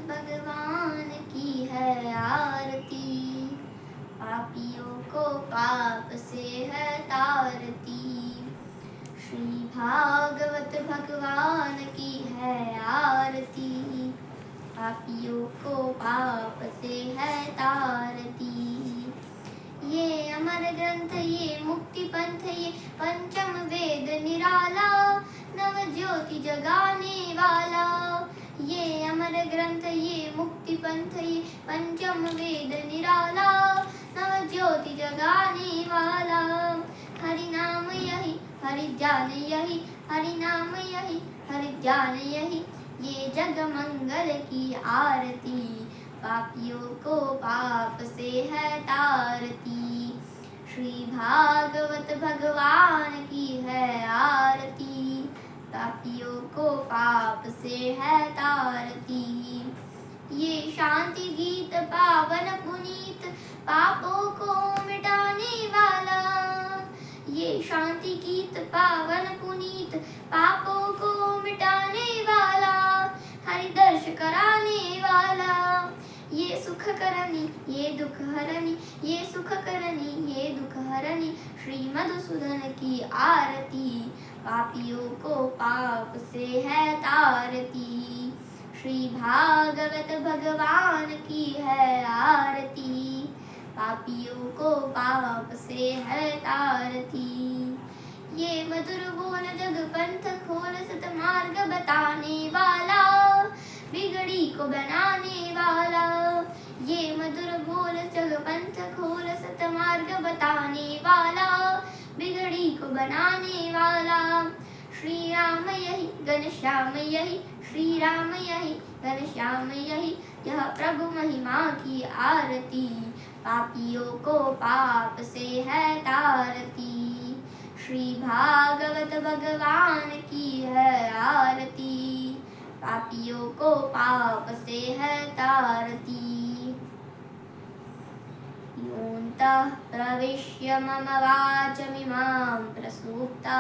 भगवान की है आरती, पापियों को पाप से है तारती। श्री भागवत भगवान की है आरती, पापियों को पाप से है तारती। ये अमर ग्रंथ ये मुक्ति पंथ ये पंचम वेद निराला, नव ज्योति जगाने वाला। ये अमर ग्रंथ ये मुक्ति पंथ ये पंचम वेद निराला, नव ज्योति जगाने वाला। हरि नाम यही हरि ध्यान यही, हरि नाम यही हरि ध्यान यही, ये जग मंगल की आरती, पापियों को पाप से है तारती। श्री भागवत भगवान की है आरती, पापियों को पाप से है तारती। ये शांति गीत पावन पुनीत, पापों को मिटाने वाला। ये शांति गीत पावन पुनीत, पापों को मिटाने वाला, हरि दर्श कराने वाला। ये सुख करनी ये दुख हरनी, ये सुख करनी ये दुख हरनी, श्री मधुसूदन की आरती, पापियों को पाप से है तारती। श्री भागवत भगवान की है आरती, पापियों को पाप से है तारती। ये मधुर बोल जग पंथ खोल, सतमार्ग बताने वाला, बिगड़ी को बनाने वाला। ये मधुर बोल जग पंथ खोल, सतमार्ग बताने वाला, बिगड़ी को बनाने वाला। श्री राम यही घनश्याम यही, श्री राम यही घनश्याम यही, यह प्रभु महिमा की आरती, पापियों को पाप से है तारती। श्री भागवत भगवान की है आरती, पापियों को पाप से है तारती। योऽन्तः प्रविश्य मम वाचमिमां प्रसूप्ता,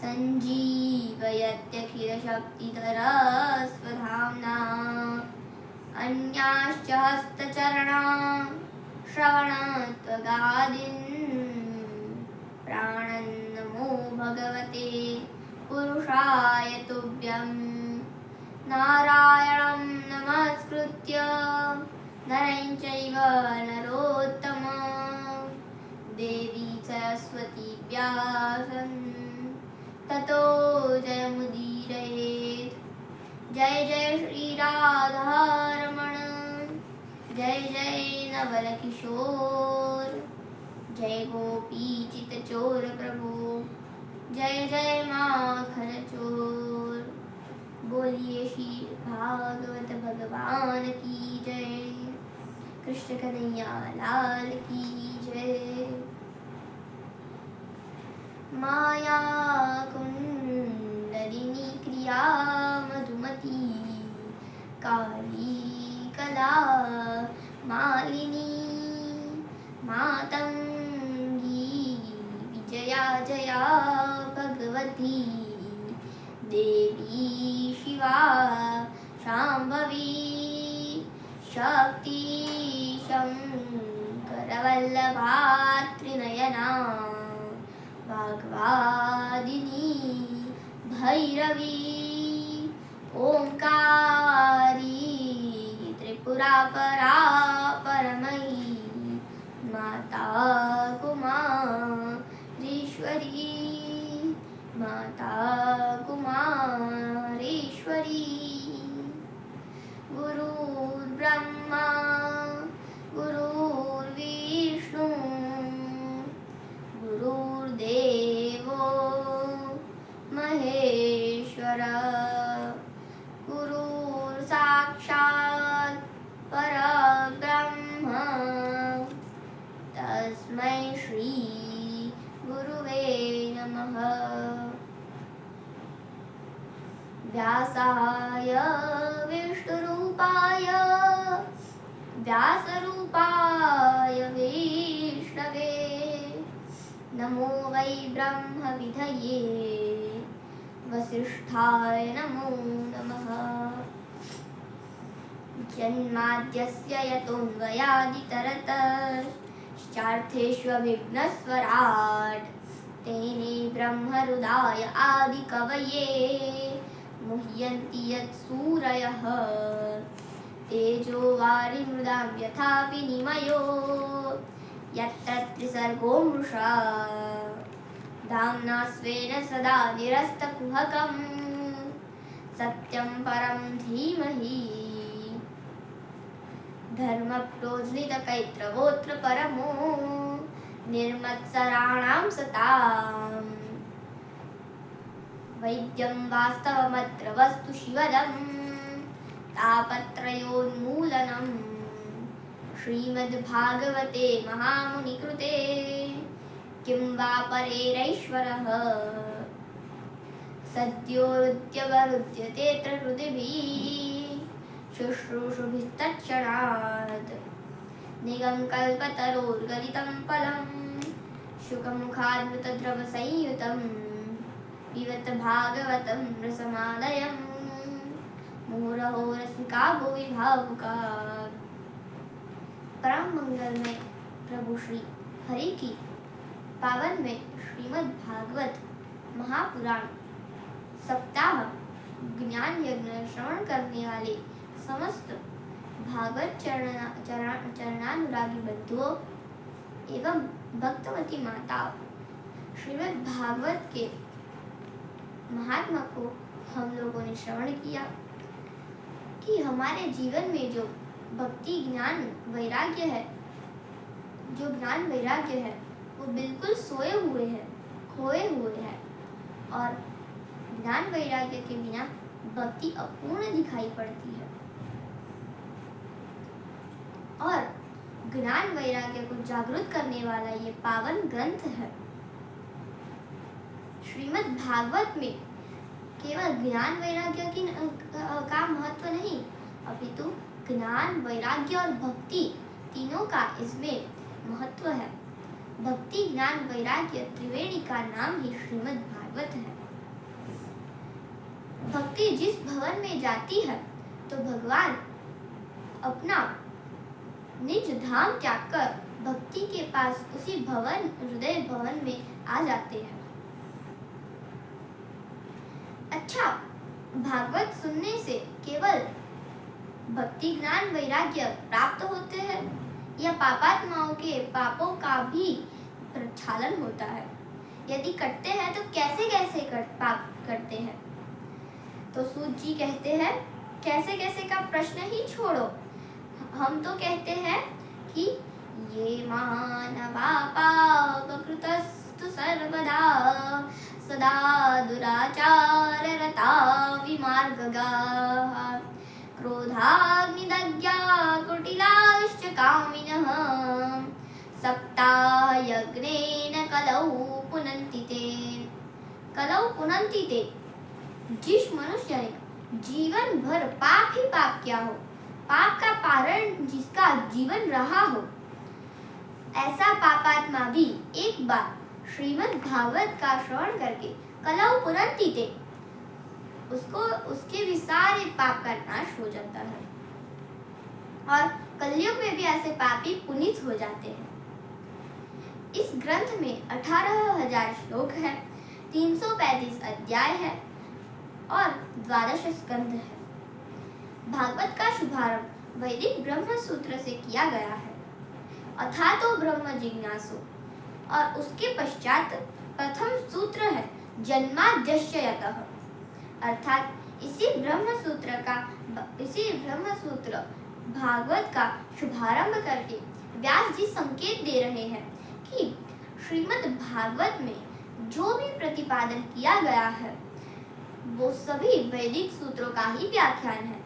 सञ्जीवयत्यखिलशक्तिधरः स्वधाम्ना। अन्याश्च हस्तचरणा श्रवणत्वगादीन्, प्राणन्नमो भगवते पुरुषाय तुभ्यं। नारायणं नमस्कृत्य नरं चैव नरोत्तमं, देवी सरस्वती व्यासं ततो जयमुदीरयेत्। जय जय श्री राधारमण, जय जय नवल किशोर, जय गोपी चित चोर प्रभु, जय जय माखन चोर। बोलिए श्री भागवत भगवान की जय, कृष्ण कन्हैया लाल की जय। माया कुंडलिनी क्रिया मधुमती, काली कला मालिनी, मातंगी विजया जया भगवती, देवी शिवा शांभवी, शक्ति शंकरवल्लभा त्रिनयना, वाग्वादिनी भैरवी, ओंकारी त्रिपुरा परा परमयी, माता कुमारेश्वरी, माता कुमारेश्वरी। गुरुर्ब्रह्मा गुरुर्विष्णु, गुरुर्देवो महेश्वर, गुरुर्साक्षात् परब्रह्म, तस्मै श्री गुरुवे नमः। व्यासाय विष्णुरूपाय व्यासरूपाय विष्णवे, नमो वै ब्रह्मविधये वसिष्ठाय नमो नमः। जन्माद्यस्य यतोऽन्वयादितरतश्चार्थेष्वभिघ्नस्वराट् तेने ब्रह्महृदाय आदिकवये मुह्यन्ति यत्सूरयः तेजो वारिमृदां यथा विनिमयो यत्र त्रिसर्गो मृषा धाम्ना स्वेन सदा निरस्तकुहकं सत्यं परं धीमहि धर्मप्रोज्झलितकैत्रवोऽत्र परमो निर्मत्सराणां सताम् वैद्यं वास्तवमत्र वस्तु शिवदं तापत्रयोन्मूलनम् श्रीमद्भागवते महामुनिकृते किं वा परेरैश्वरः सद्योरुद्यवरुध्यतेऽत्र हृदिभिः शुश्रूषुभिस्तत्क्षणात् निगं कल्पतरोर्गलितं फलं शुकमुखाद्मृतद्रवसंयुतं पिबत भागवतं रसमालयं मुहुरहो रसिका भुवि भावुकाः। परम मंगलमय प्रभु श्री हरि की पावन में श्रीमद् भागवत महापुराण सप्ताह ज्ञान यज्ञ श्रवण करने वाले समस्त भागवत चरणानुरागी बंधुओं एवं भक्तवती माताओं, श्रीमद् भागवत के महात्मा को हम लोगों ने श्रवण किया कि हमारे जीवन में जो भक्ति ज्ञान वैराग्य है, वो बिल्कुल सोए हुए हैं, खोए हुए हैं और ज्ञान वैराग्य के बिना भक्ति अपूर्ण दिखाई पड़ती है। और ज्ञान वैराग्य को जागृत करने वाला ये पावन ग्रंथ है। श्रीमद् भागवत में केवल ज्ञान वैराग्य का महत्व नहीं, अपितु ज्ञान वैराग्य और भक्ति तीनों का इसमें महत्व है। भक्ति ज्ञान वैराग्य त्रिवेणी का नाम ही श्रीमद् भागवत है। भक्ति जिस भवन में जाती है तो भगवान अपना निज धाम त्याग कर भक्ति के पास उसी भवन हृदय भवन में आ जाते हैं। अच्छा, भागवत सुनने से केवल भक्ति ज्ञान वैराग्य प्राप्त होते हैं या पापात्माओं के पापों का भी प्रक्षालन होता है? यदि करते हैं तो कैसे कैसे पाप करते हैं? तो सूत जी कहते हैं, कैसे कैसे का प्रश्न ही छोड़ो, हम तो कहते हैं कि ये मानवा पापकृतस्तु सर्वदा सदा दुराचाररता विमार्गगाः क्रोधाग्निदग्धा कुटिलाश्च कामिनः सप्तायज्ञेन कलौ पुनन्ति ते। जिस मनुष्य ने जीवन भर पाप ही पाप किया हो, पाप का पारण जिसका जीवन रहा हो, ऐसा पापात्मा भी एक बार श्रीमद् भागवत का श्रवण करके कलौ पुनन्ति ते, उसके भी सारे पाप का नाश हो जाता है और कलयुग में भी ऐसे पापी पुनीत हो जाते हैं। इस ग्रंथ में 18,000 श्लोक है, 335 अध्याय है और 12 स्कंद है। भागवत का शुभारंभ वैदिक ब्रह्म सूत्र से किया गया है, अथातो ब्रह्म जिज्ञासु, और उसके पश्चात प्रथम सूत्र है जन्माद्यस्य यतः, अर्थात इसी ब्रह्म सूत्र भागवत का शुभारंभ करके व्यास जी संकेत दे रहे हैं कि श्रीमद् भागवत में जो भी प्रतिपादन किया गया है वो सभी वैदिक सूत्रों का ही व्याख्यान है।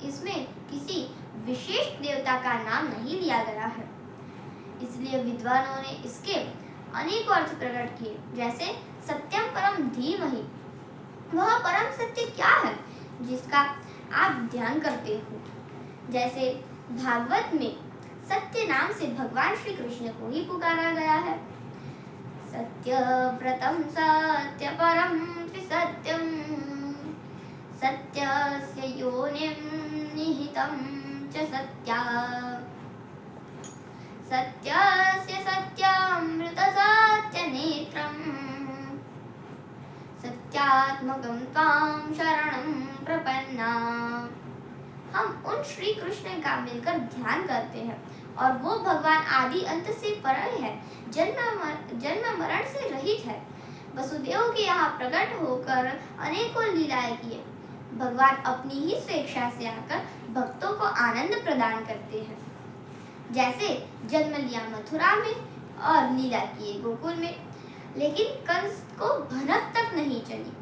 इसमें किसी विशेष देवता का नाम नहीं लिया गया है। इसलिए विद्वानों ने इसके अनेक अर्थ प्रकट किए, जैसे सत्यम परम धीमहि, वह परम सत्य क्या है जिसका आप ध्यान करते हो। जैसे भागवत में सत्य नाम से भगवान श्री कृष्ण को ही पुकारा गया है। सत्यव्रतम सत्यपरम त्रिसत्यम सत्यस्य योनिं निहितं च सत्या सत्यस्य सत्यामृतसत्यनेत्रम् सत्यात्मकं त्वां शरणं प्रपन्ना। हम उन श्री कृष्ण का मिलकर ध्यान करते हैं और वो भगवान आदि अंत से परे है, जन्म मरण से रहित है। वसुदेव के यहाँ प्रकट होकर अनेकों लीलाएं किए। भगवान अपनी ही स्वेच्छा से आकर भक्तों को आनंद प्रदान करते हैं। जैसे जन्म लिया मथुरा में और लीला किए गोकुल में, लेकिन कंस को भनक तक नहीं चली।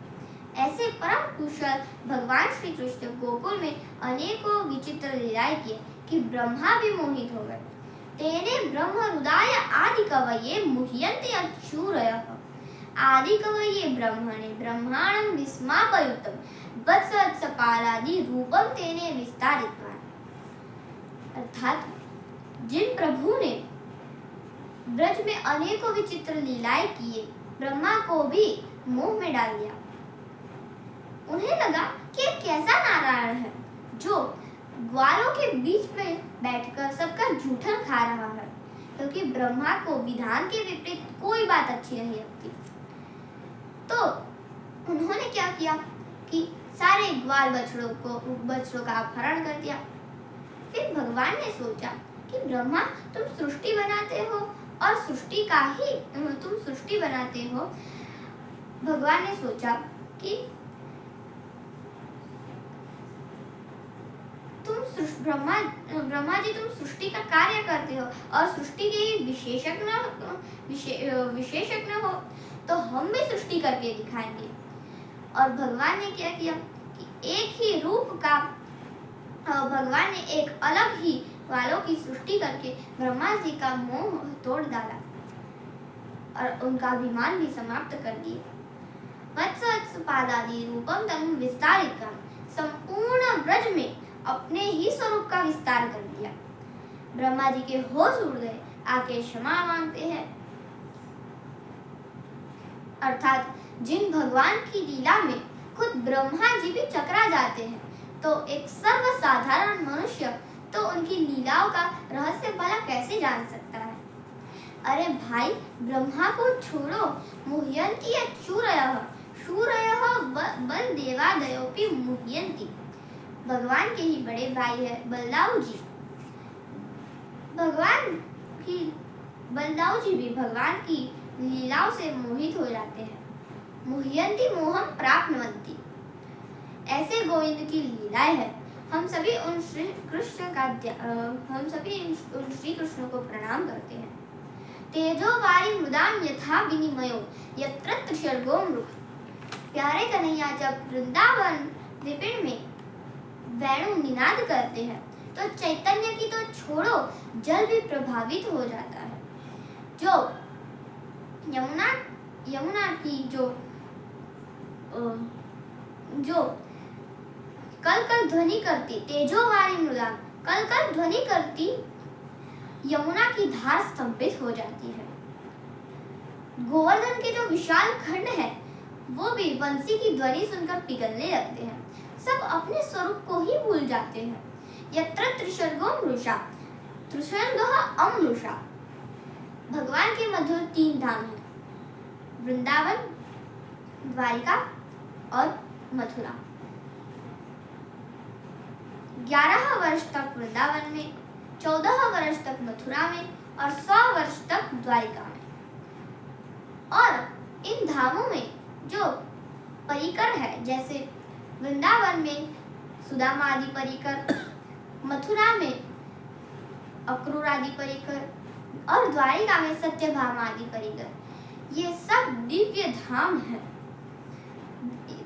ऐसे परम कुशल भगवान श्री कृष्ण गोकुल में अनेकों विचित्र लीलाएं किए कि ब्रह्मा भी मोहित हो गए। तेने ब्रह्म हृदय आदि कवये मुह्यन्ति अच्युरयः। आदि कवये ब्रह्मणे ब्रह्मांडं विस्मापयुक्तं वत्सपालादि रूपम तेने विस्तारितवान्। अर्थात जिन प्रभु ने ब्रज में अनेकों विचित्र लीलाएं किए, ब्रह्मा को भी मोह में डाल दिया। उन्हें लगा कि कैसा नारायण है जो ग्वालों के बीच में बैठकर सबका जूठन खा रहा है, क्योंकि ब्रह्मा को विधान के विपरीत कोई बात अच्छी नहीं लगती। तो उन्होंने क्या किया कि सारे ग्वाल बछड़ों का अपहरण कर दिया। फिर भगवान ने सोचा कि ब्रह्मा, तुम सृष्टि बनाते हो और तुम सृष्टि बनाते हो। भगवान ने सोचा कि ब्रह्मा जी तुम सृष्टि का कार्य करते हो और सृष्टि के विशेषज्ञ हो, तो हम भी सृष्टि करके दिखाएंगे। और भगवान ने क्या किया कि एक ही रूप का भगवान ने एक अलग ही वालों की सृष्टि करके ब्रह्मा जी का मोह तोड़ डाला और उनका अभिमान भी समाप्त कर दिया। वत्सपादादि रूपम तम विस्तारित, संपूर्ण ब्रज में अपने ही स्वरूप का विस्तार कर दिया। ब्रह्मा जी के होश उड़ गए, आके क्षमा मांगते हैं। अर्थात जिन भगवान की लीला में खुद ब्रह्मा जी भी चकरा जाते हैं, तो एक सर्वसाधारण मनुष्य तो उनकी लीलाओं का रहस्य भला कैसे जान सकता है। अरे भाई, ब्रह्मा को छोड़ो, मुह्यन्ति अच्युरयः शूरयः बलदेवादयोपि मुह्यन्ति। भगवान के ही बड़े भाई है बलदाऊ जी। बलदाऊ जी भी भगवान की लीलाओं से मोहित हो जाते हैं। मुह्यन्ति मोहम प्राप्नुवन्ति। ऐसे गोविंद की लीलाएं हैं। हम सभी उन श्री कृष्ण को प्रणाम करते हैं। तेजो वारी मृदाम यथा विनिमयो यत्र त्रिशर्गो मृग। प्यारे कन्हैया जब वृंदावन विपिन में वेणु निनाद करते हैं, तो चैतन्य की तो छोड़ो, जल भी प्रभावित हो जाता है। जो यमुना की जो कल कल ध्वनि करती तेजोवारी मृदा कल कल ध्वनि करती यमुना की धार स्तंभित हो जाती है। गोवर्धन के जो विशाल खंड है, वो भी बंसी की ध्वनि सुनकर पिघलने लगते हैं। सब अपने स्वरूप को ही भूल जाते हैं। यत्र त्रिशर्गो मृषा त्रिशर्गः अमृषा। भगवान के मधुर 3 धाम हैं, वृंदावन, द्वारिका और मथुरा। 11 वर्ष तक वृंदावन में, 14 वर्ष तक मथुरा में और 100 वर्ष तक द्वारिका में। और इन धामों में जो परिकर है, जैसे वृंदावन में सुदामा आदि परिकर, मथुरा में अक्रूर आदि परिकर और द्वारिका में सत्यभामा आदि परिकर, ये सब दिव्य धाम है।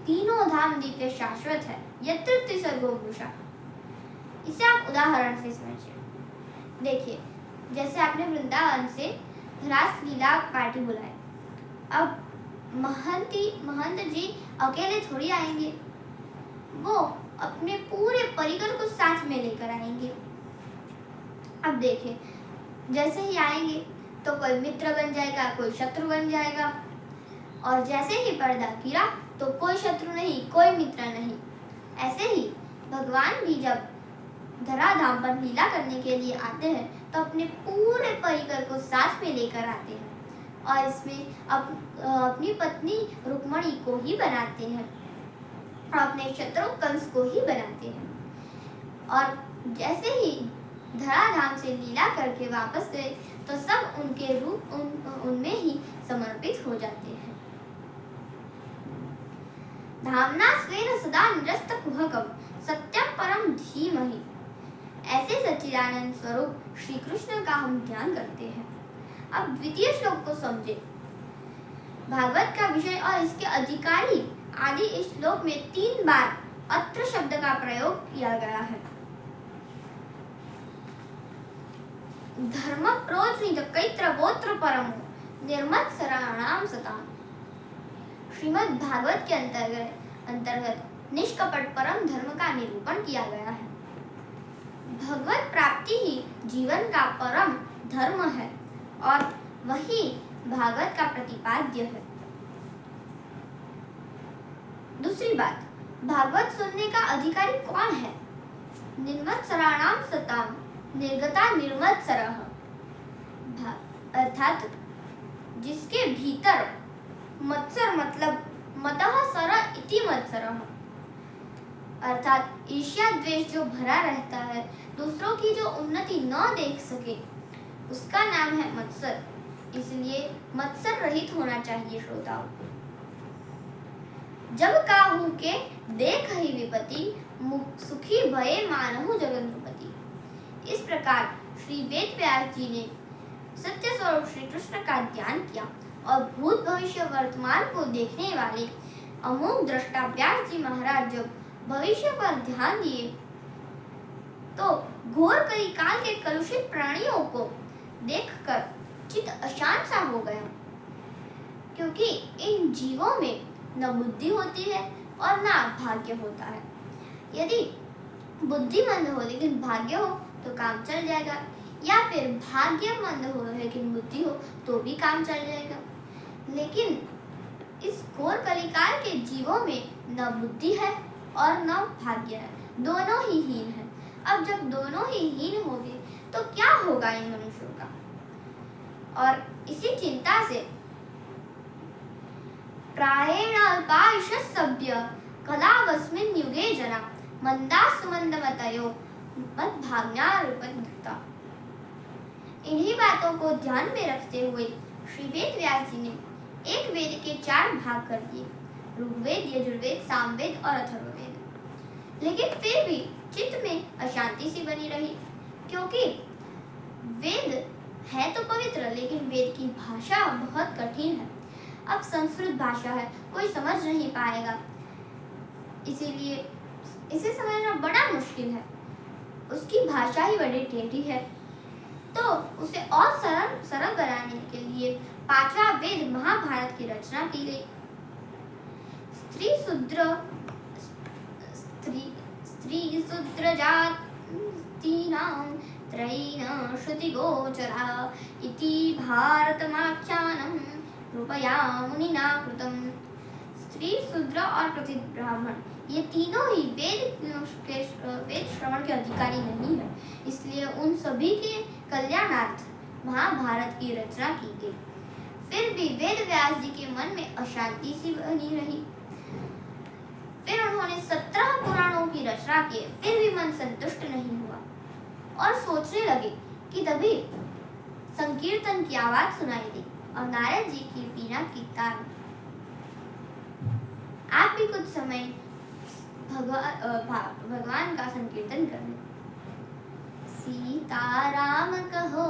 तीनों धाम दिव्य शाश्वत है। यत्र त्रिसर्गो मृषा। इसे आप उदाहरण से समझिए। देखिए, जैसे आपने वृंदावन से रास लीला पार्टी बुलाए, अब महंत जी अकेले थोड़ी आएंगे, वो अपने पूरे परिकर को साथ में लेकर आएंगे। अब देखिए, जैसे ही आएंगे तो कोई मित्र बन जाएगा, कोई शत्रु बन जाएगा, और जैसे ही पर्दा गिरा तो कोई शत्रु नहीं, कोई मित्र नहीं। ऐसे ही भगवान भी जब धराधाम पर लीला करने के लिए आते हैं तो अपने पूरे परिकर को साथ में लेकर आते हैं और इसमें अपनी पत्नी रुक्मणी को ही बनाते हैं और अपने शत्रु कंस को ही बनाते हैं। और जैसे ही धराधाम से लीला करके वापस गए तो सब उनके रूप उनमें ही समर्पित हो जाते हैं। धामना स्वेन सदा निरस्त कुहकम सत्यम परम धीमहि। ऐसे सच्चिदानंद स्वरूप श्री कृष्ण का हम ध्यान करते हैं। अब द्वितीय श्लोक को समझे। भागवत का विषय और इसके अधिकारी आदि इस श्लोक में 3 बार अत्र शब्द का प्रयोग किया गया है। धर्म प्रोज्नित कैत्र गोत्र परमो निर्मत्सराणाम सताम। श्रीमद् भागवत के अंतर्गत निष्कपट परम धर्म का निरूपण किया गया है। भगवत प्राप्ति ही जीवन का परम धर्म है और वही भागवत का प्रतिपाद्य है। दूसरी बात, भागवत सुनने का अधिकारी कौन है? निर्मत्सराणाम सताम निर्गता निर्मत्सरः, अर्थात जिसके भीतर मत्सर मतलब मतः सर इति मत्सरः, अर्थात ईर्ष्या द्वेष जो भरा रहता है, दूसरों की जो उन्नति न देख सके, उसका नाम है मत्सर। इसलिए मत्सर रहित होना चाहिए श्रोताओं। जब काहू के देख ही विपत्ति सुखी भये मानहु जगन्नपति। इस प्रकार श्री वेद व्यास जी ने सत्य स्वरूप श्री कृष्ण का ध्यान किया और भूत भविष्य वर्तमान को देखने वाले अमोघ दृष्टा व्यास जी महाराज जब भविष्य पर ध्यान दिए तो घोर कलिकाल के कलुषित प्राणियों को देखकर चित्त अशांत सा हो गया, क्योंकि इन जीवों में न बुद्धि होती है और न भाग्य होता है। यदि बुद्धि मंद हो लेकिन भाग्य हो तो काम चल जाएगा, या फिर भाग्य मंद हो लेकिन बुद्धि हो तो भी काम चल जाएगा। लेकिन इस घोर कलिकाल के जीवों में न बुद्धि है और न भाग्य है, दोनों ही हीन है। अब जब दोनों ही हीन होंगे तो क्या होगा इन मनुष्यों का? और इसी चिंता से प्रायेण अल्पायुषस्सभ्य कलावस्मिन् युगे जना मंदासुमन्दमतयो मद्भाग्यारूपधृता। इन्हीं बातों को ध्यान में रखते हुए श्री वेद व्यास जी ने एक वेद के 4 भाग कर दिए, ऋग्वेद, यजुर्वेद, सामवेद और अथर्ववेद। लेकिन फिर भी चित्त में अशांति सी बनी रही, क्योंकि वेद है तो पवित्र लेकिन वेद की भाषा बहुत कठिन है। अब संस्कृत भाषा है, कोई समझ नहीं पाएगा, इसीलिए इसे समझना बड़ा मुश्किल है। उसकी भाषा ही बड़ी टेढ़ी है, तो उसे और सरल बनाने के लिए 5वां वेद महाभारत की रचना की गई। स्त्री शूद्र जातीनां त्रयीण श्रुतिगोचरा इति भारतमाख्यानं कृपया मुनिना कृतम्। स्त्री, शूद्र और प्रथित ब्राह्मण, ये तीनों ही वेद श्रवण के अधिकारी नहीं है, इसलिए उन सभी के कल्याणार्थ महाभारत की रचना की गई। फिर भी वेद व्यास जी के मन में अशांति सी बनी रही। फिर उन्होंने 17 पुराणों की रचना की, फिर भी मन संतुष्ट नहीं हुआ और सोचने लगे कि तभी संकीर्तन की आवाज सुनाई दी और नारद जी की वीणा की तार। आप भी कुछ समय भगवान का संकीर्तन करें। सीता राम कहो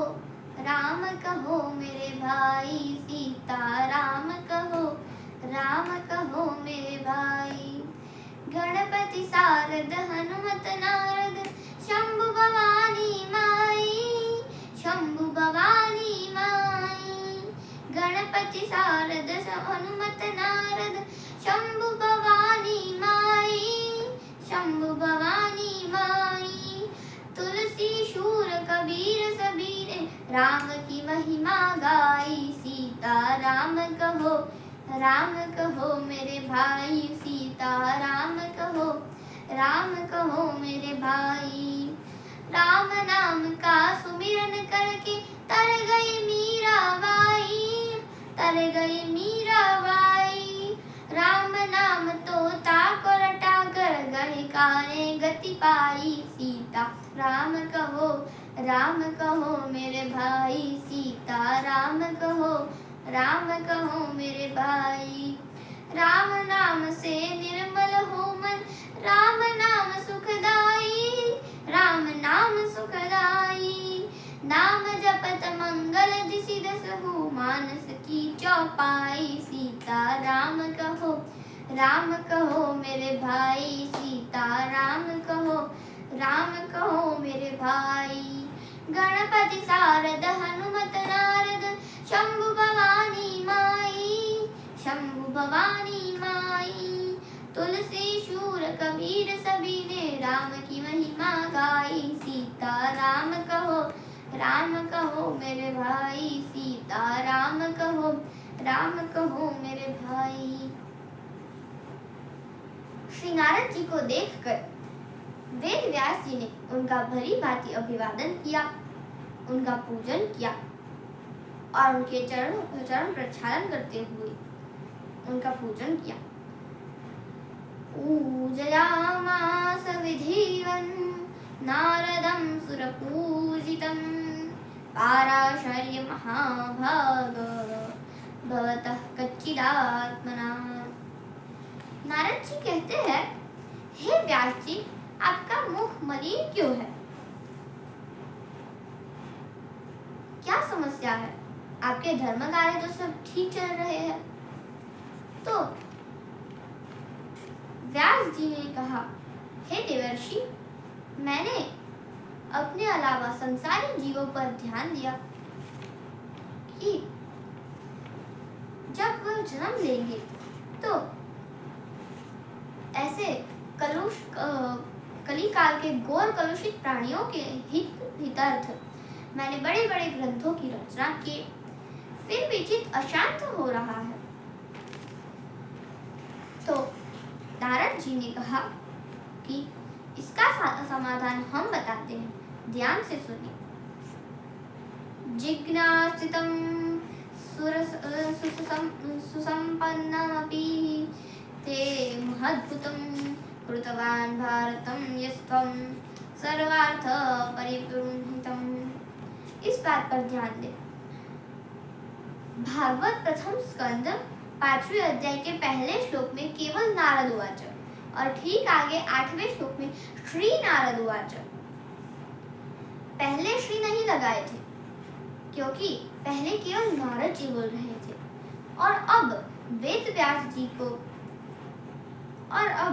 मेरे भाई, सीता राम कहो मेरे भाई। गणपति शारद हनुमत नारद शंभु भवानी माई, शंभु भवानी माई। गणपति शारद हनुमत नारद शंभु भवानी माई, शंभु भवानी माई। तुलसी शूर कबीर सबीरे राम की महिमा गाई। सीता राम कहो मेरे भाई, सीता राम राम कहो मेरे भाई। राम नाम का सुमिरन करके तर गई मीराबाई, तर गई मीराबाई। राम नाम तो ताको रटा कर गणिकाने गति पाई सीता। राम कहो मेरे भाई, सीता राम कहो मेरे भाई। राम नाम से निर्मल हो मन, राम नाम सुखदाई, राम नाम सुखदाई। नाम जपत मंगल दिसि दसहु, मानस की चौपाई सीता। राम कहो मेरे भाई, सीता राम कहो मेरे भाई। गणपति शारद हनुमत नारद, शंभु भवानी माई, शंभु भवानी माई। तुलसी शूर कबीर सभी ने राम की महिमा गाई सीता। राम कहो मेरे भाई, सीता राम कहो मेरे भाई। श्री नारद जी को देखकर वेद व्यास जी ने उनका भली भांति अभिवादन किया, उनका पूजन किया और उनके चरण प्रक्षालन करते हुए उनका पूजन किया। पूजयामास विधिवन् नारदं सुरपूजितं, पाराशर्य महाभाग भवतः कच्चिदात्मना। नारद जी कहते हैं, हे व्यास जी, आपका मुख मलिन क्यों है? क्या समस्या है? आपके धर्म कार्य तो सब ठीक चल रहे हैं। तो व्यास जी ने कहा, हे देवर्षि, मैंने अपने अलावा संसारी जीवों पर ध्यान दिया कि जब वह जन्म लेंगे तो ऐसे कली काल के घोर कलुषित प्राणियों के हितार्थ मैंने बड़े बड़े ग्रंथों की रचना की, फिर भी चित्त अशांत हो रहा है। तो नारद जी ने कहा कि इसका समाधान हम बताते हैं, ध्यान से सुनिए। जिज्ञासितं सुसंपन्नमपि ते महद्भुतं कृतवान् भारतं यस्त्वं सर्वार्थ परिपूर्णितम्। इस बात पर ध्यान दें। भागवत प्रथम स्कंद 5वें अध्याय के पहले श्लोक में केवल नारद उवाच और ठीक आगे 8वें श्लोक में श्री नारद उवाच। पहले श्री नहीं लगाए थे क्योंकि पहले केवल नारद जी बोल रहे थे और अब वेद व्यास जी को और अब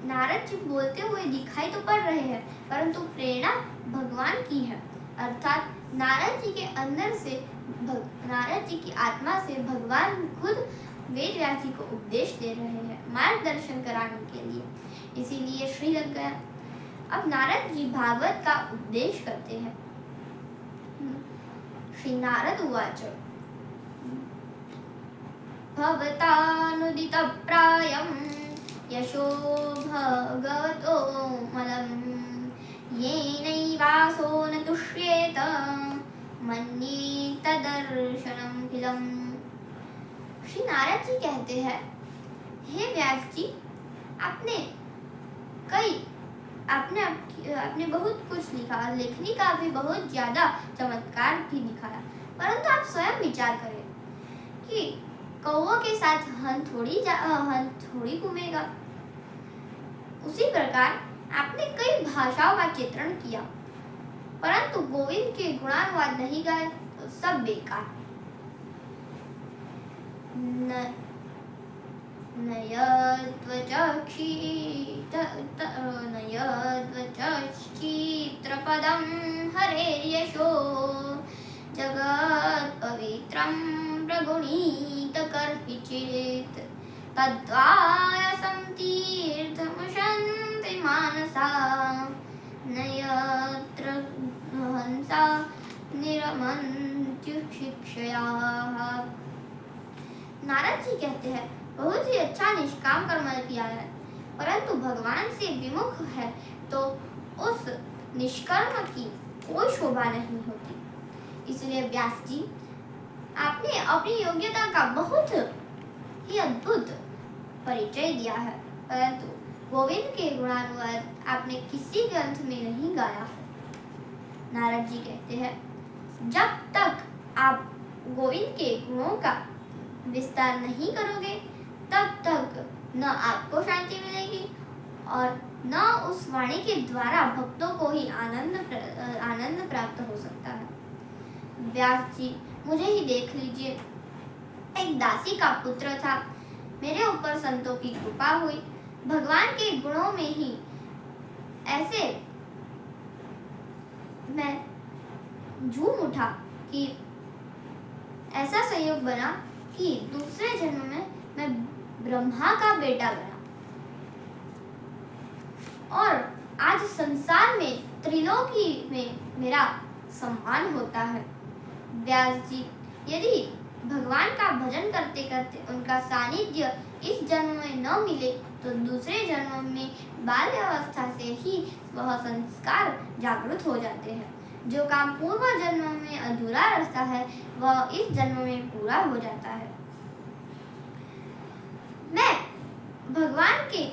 नारद जी बोलते हुए दिखाई तो पड़ रहे हैं, परंतु प्रेरणा भगवान की है, अर्थात नारद जी के अंदर से नारद जी की आत्मा से भगवान खुद वेद व्यास जी को उपदेश दे रहे हैं, मार्गदर्शन कराने के लिए, इसीलिए श्री लग गया। अब नारद जी भागवत का उपदेश करते हैं। श्री नारद उवाच भवतानुदित प्रायं यशो भगवतो मलम् येनैवासो न तुष्येत मन्ये तदर्शनम् खिलम्। श्री नारद जी कहते हैं, हे व्यास जी, आपने बहुत कुछ लिखा, लेखनी का भी बहुत ज्यादा चमत्कार भी दिखाया, परंतु आप स्वयं विचार करें कि कौवों के साथ हन थोड़ी घूमेगा। उसी प्रकार आपने कई भाषाओं का चित्रण किया, परंतु गोविंद के गुणानुवाद नहीं गाए तो सब बेकार। नयद्वचक्षित्रपदं हरेर्यशो जगत्पवित्रं प्रगुणितकर्हिचित् तद्वायसं तीर्थमुशन्ति मानसा न यत्र हंसा निरमन्त्युशिक्षया। नारद जी कहते हैं, बहुत ही अच्छा निष्काम कर्म किया है, परंतु भगवान से विमुख है तो उस निष्कर्म की कोई शोभा नहीं होती। इसलिए व्यास जी, आपने अपनी योग्यता का बहुत ही अद्भुत परिचय दिया है, परंतु गोविंद के गुणानुवाद आपने किसी ग्रंथ में नहीं गाया है। नारद जी कहते हैं, जब तक आप गोविंद के गुणों का विस्तार नहीं करोगे तब तक न आपको शांति मिलेगी और न उस वाणी के द्वारा भक्तों को ही आनंद प्राप्त हो सकता है। व्यास जी, मुझे ही देख लीजिए, एक दासी का पुत्र था, मेरे ऊपर संतों की कृपा हुई, भगवान के गुणों में ही ऐसे मैं झूम उठा कि ऐसा संयोग बना कि दूसरे जन्म में मैं ब्रह्मा का बेटा बना और आज संसार में त्रिलोकी में मेरा सम्मान होता है। व्यास जी, यदि भगवान का भजन करते करते उनका सानिध्य इस जन्म में न मिले तो दूसरे जन्म में बाल्यावस्था से ही वह संस्कार जागृत हो जाते हैं। जो काम पूर्व जन्म में अधूरा रहता है वह इस जन्म में पूरा हो जाता है। मैं भगवान के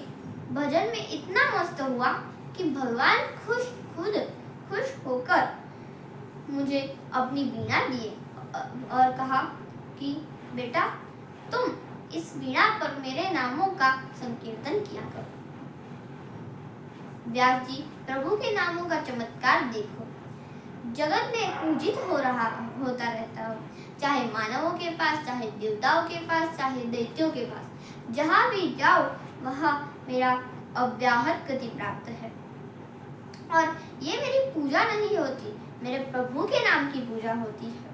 भजन में इतना मस्त हुआ कि भगवान खुद खुश होकर मुझे अपनी वीणा दिए और कहा कि बेटा, तुम इस वीणा पर मेरे नामों का संकीर्तन किया करो। व्यास जी, प्रभु के नामों का चमत्कार देखो। जगत में पूजित होता रहता हो, चाहे मानवों के पास, चाहे देवताओं के पास, चाहे दैत्यों के पास, जहाँ भी जाओ वहाँ मेरा अव्याहत गति प्राप्त है। और ये मेरी पूजा नहीं होती, मेरे प्रभु के नाम की पूजा होती है,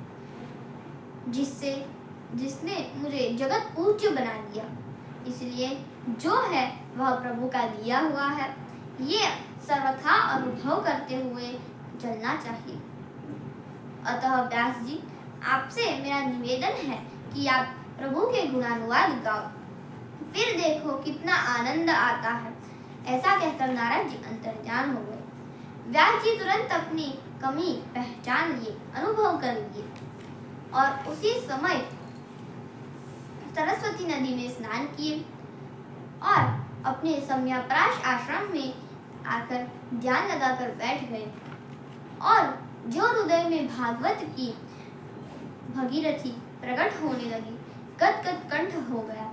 जिसने मुझे जगत पूज्य बना दिया। इसलिए जो है वह प्रभु का दिया हुआ है, ये सर्वथा अनुभव करते हुए चलना चाहिए। अतः व्यास जी, आपसे मेरा निवेदन है कि आप प्रभु के गुणानुवाद गाओ, फिर देखो कितना आनंद आता है। ऐसा कहकर नारद जी अंतर्ध्यान हो गए। व्यास जी तुरंत अपनी कमी पहचान लिए, अनुभव कर लिए और उसी समय सरस्वती नदी में स्नान किए और अपने सम्यापराश आश्रम में आकर ध्यान लगाकर बैठ गए और जो हृदय में भागवत की भगीरथी प्रकट होने लगी, गदगद कंठ हो गया।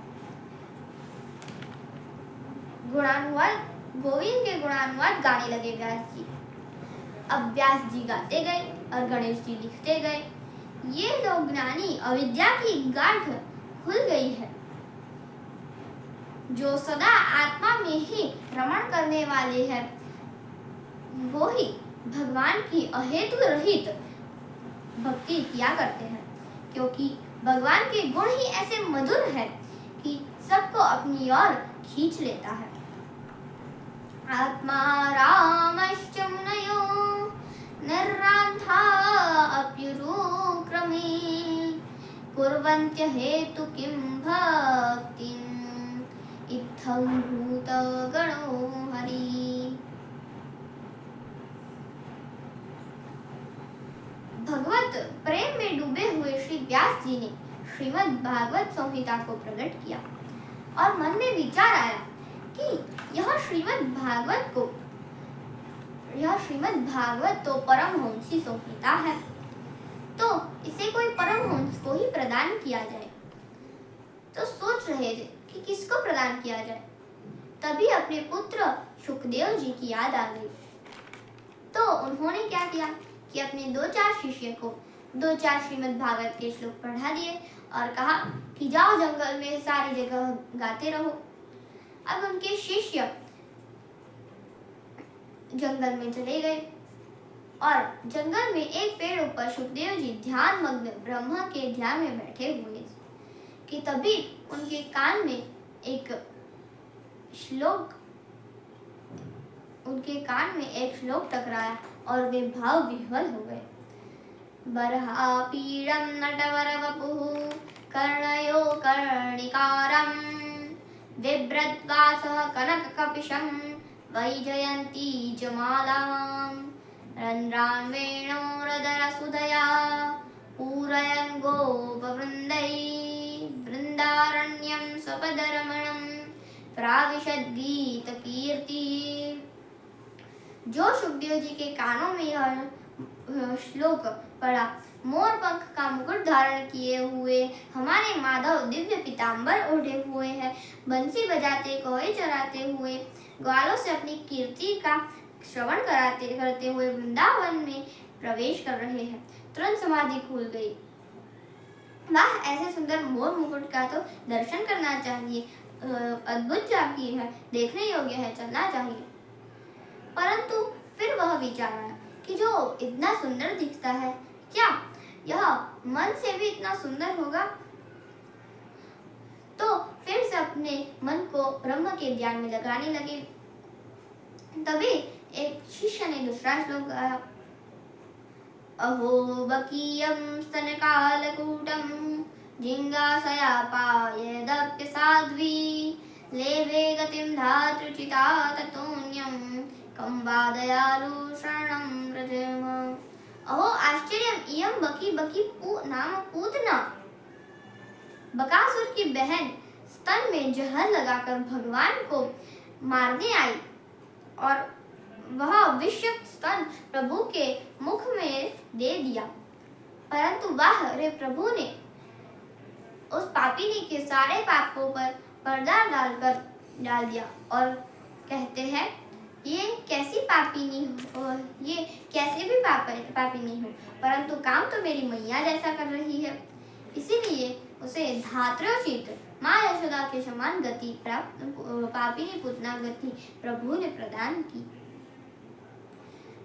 गोविंद के गुणानुवाद गाने लगे व्यास जी। अब व्यास जी गाते गए और गणेश जी लिखते गए। ये लोग ज्ञानी अविद्या की गांठ खुल गई है, जो सदा आत्मा में ही रमण करने वाले हैं, वो ही भगवान की अहेतु रहित भक्ति किया करते हैं, क्योंकि भगवान के गुण ही ऐसे मधुर है कि सबको अपनी ओर खींच लेता है। आत्मा रामश्च मुनयो निर्रान्था अप्युरुक्रमे कुर्वन्त्य हेतु किं भक्तिं इत्थं भूत गणो हरि। भगवत प्रेम में डूबे हुए श्री व्यास जी ने श्रीमद् भागवत संहिता को प्रकट किया और मन में विचार आया कि यह श्रीमद् भागवत तो परमहंसी संहिता है, तो इसे कोई परमहंस को ही प्रदान किया जाए। तो सोच रहे थे कि किसको प्रदान किया जाए, तभी अपने पुत्र शुकदेव जी की याद आ गई। तो उन्होंने क्या किया कि अपने 2-4 शिष्य को 2-4 श्रीमद् भागवत के श्लोक पढ़ा दिए और कहा कि जाओ जंगल में सारी जगह गाते रहो। अब उनके शिष्य जंगल में चले गए और जंगल में एक पेड़ ऊपर शुकदेव जी ध्यान मग्न ब्रह्मा के ध्यान में बैठे हुए थे कि तभी उनके कान में एक श्लोक टकराया और वे भाव विह्वल हो गए। बर्हापीडं नटवर वपुः कर्णयो कर्णिकारं बिभ्रत्वा सह कनककपिशं वैजयन्ती च मालाम् रन्ध्रान् वेणोरधरसुधया पूरयन् गोपवृन्दैः वृन्दारण्यं स्वपदरमणं प्राविशद्गीतकीर्ति। जो सुखदेव जी के कानों में यह श्लोक पड़ा, मोर पंख का मुकुट धारण किए हुए हमारे माधव दिव्य पीतांबर ओढ़े हुए हैं, बंसी बजाते कोई चराते हुए ग्वालों से अपनी कीर्ति का श्रवण करते हुए वृंदावन में प्रवेश कर रहे हैं। तुरंत समाधि खुल गई। वाह, ऐसे सुंदर मोर मुकुट का तो दर्शन करना चाहिए, अद्भुत झांकी है, देखने योग्य है, चलना चाहिए। परंतु फिर वह विचार आया कि जो इतना सुंदर दिखता है, क्या यह मन से भी इतना सुंदर होगा? तो फिर से अपने मन को ब्रह्म के ध्यान में लगाने लगे। तभी एक शिष्य ने दूसरा श्लोक गाया। अहो बकीयं स्तनकालकूटं जिंगाशयापायदप्य साध्वी लेभे गतिं धातृचिता ततोऽन्यं कं वा दयालु शरणं व्रजेम। अहो आश्चर्यम् इयं बकी नाम पूतना। बकासुर की बहन स्तन में जहर लगाकर भगवान को मारने आई और वह विषयुक्त स्तन प्रभु के मुख में दे दिया। परंतु वाह रे, प्रभु ने उस पापिनी के सारे पापों पर पर्दा डाल दिया और कहते हैं, ये कैसी पापिनी हो, ये कैसे भी पापिनी हो, परंतु काम तो मेरी मैया जैसा कर रही है। इसीलिए उसे धात्र्योचित माँ यशोदा के समान गति प्राप्त, पापिनी पुतना गति प्रभु ने प्रदान की।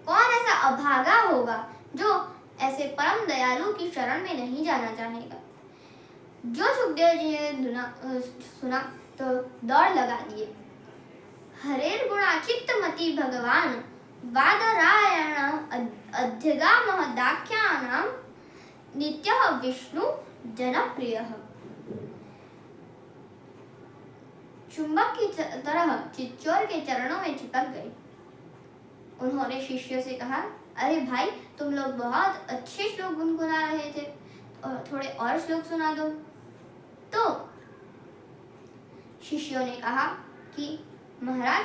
कौन ऐसा अभागा होगा जो ऐसे परम दयालु की शरण में नहीं जाना चाहेगा? जो सुखदेव जी ने सुना तो दौड़ लगा दिए। हरेर गुणाचित्तमति भगवान वादरायण अध्यगामः दाख्यानां नित्यः विष्णु जनप्रियः। चुंबक की तरह चिच्चोर के चरणों में चिपक गए। उन्होंने शिष्यों से कहा, अरे भाई, तुम लोग बहुत अच्छे श्लोक गुनगुना रहे थे, थोड़े और श्लोक सुना दो। तो शिष्यों ने कहा कि महाराज,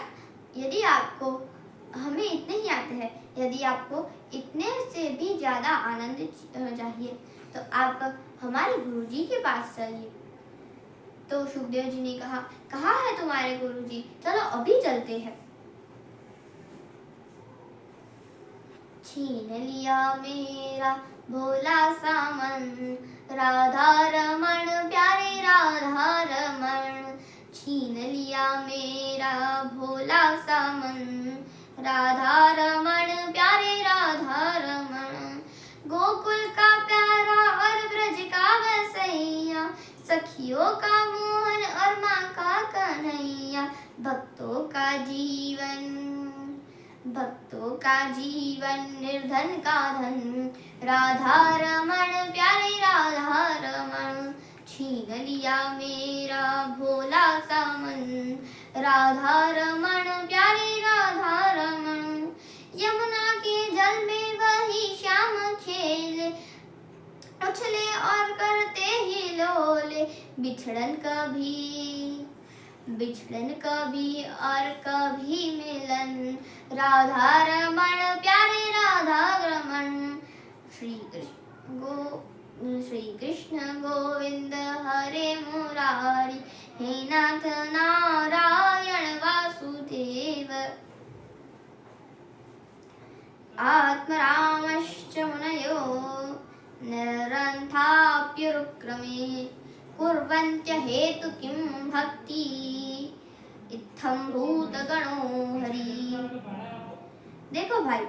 यदि आपको, हमें इतने ही आते हैं, यदि आपको इतने से भी ज्यादा आनंद चाहिए तो आप हमारे गुरुजी के पास चलिए। तो सुखदेव जी ने कहा, कहाँ है तुम्हारे गुरुजी? चलो अभी चलते हैं। छीन लिया मेरा भोला सामन राधा रमण प्यारे राधा रमण। छीन लिया मेरा भोला सामन राधा रमण प्यारे राधा रमण। गोकुल का प्यारा और ब्रज का बसैया, सखियों का मोहन और माँ का कन्हैया। भक्तों का जीवन निर्धन का धन राधा रमण प्यारे राधा रमण। छीन लिया मेरा भोला सामन राधा रमण प्यारे राधा रमण। यमुना के जल में वही श्याम खेले, उछले और करते ही लोले। बिछड़न कभी और कभी मिलन राधा रमण प्यारे राधा रमण। श्री कृष्ण गोविंद हरे मुरारी, हे नाथ नारायण वासुदेव। आत्मरामश्च मुनयो निरन्थाप्युरुक्रमे, कुर्वन्त्य हेतु किं भक्ति इत्थं भूतगणो हरि। देखो भाई,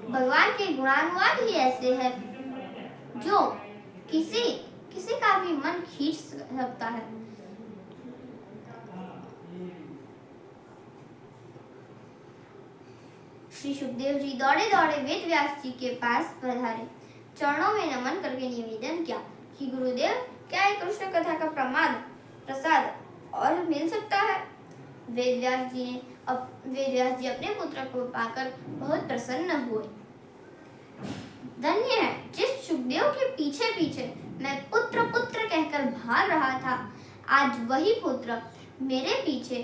भगवान के गुणानुवाद ही ऐसे है जो किसी का भी मन खींच सकता है। श्री सुखदेव जी दौड़े दौड़े वेद व्यास जी के पास पधारे, चरणों में नमन करके निवेदन किया कि गुरुदेव, क्या है कृष्ण कथा का प्रसाद और मिल सकता है। वेदव्यास जी अपने पुत्र को पाकर बहुत प्रसन्न हुए। धन्य है जिस सुखदेव के पीछे पीछे मैं पुत्र पुत्र कहकर भाग रहा था, आज वही पुत्र मेरे पीछे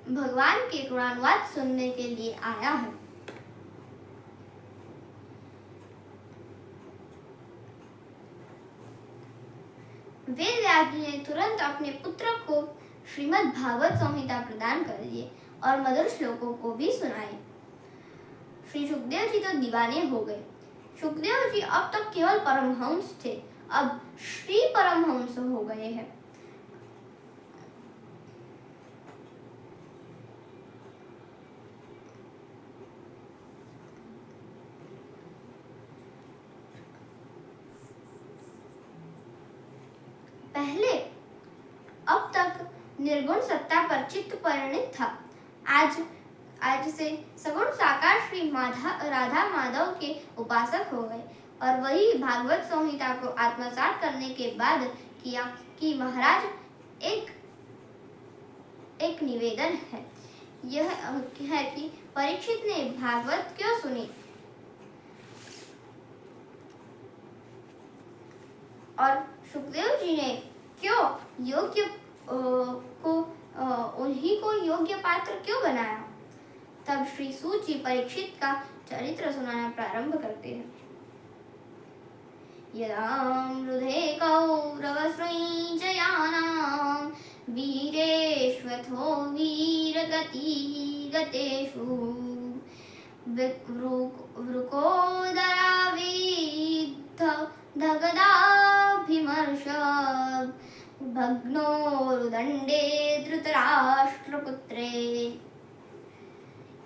भगवान के गुणानुवाद सुनने के लिए आया है। वेदव्यास जी ने तुरंत अपने पुत्र को श्रीमद् भागवत संहिता प्रदान कर दिए और मधुर श्लोकों को भी सुनाए। श्री सुखदेव जी तो दीवाने हो गए। सुखदेव जी अब तक केवल परमहंस थे, अब श्री परमहंस हो गए हैं। पहले अब तक निर्गुण सत्ता पर चित्त परिणित था, आज से सगुण साकार श्री राधा माधव के उपासक हो गए। और वही भागवत संहिता को आत्मसात करने के बाद किया कि महाराज एक निवेदन है, यह है कि परीक्षित ने भागवत क्यों सुनी और सुखदेव जी ने क्यों योग्य उन्हीं को योग्य पात्र क्यों बनाया। तब श्री सूत जी परीक्षित का चरित्र सुनाना प्रारंभ करते हैं। यदामृधे कौरवश्रेणी जयानां वीरेष्वथो वीरगति गतेषु वृकोदराविद्ध दगदाभिमर्श भग्नोरुदंडे धृतराष्ट्रपुत्रे।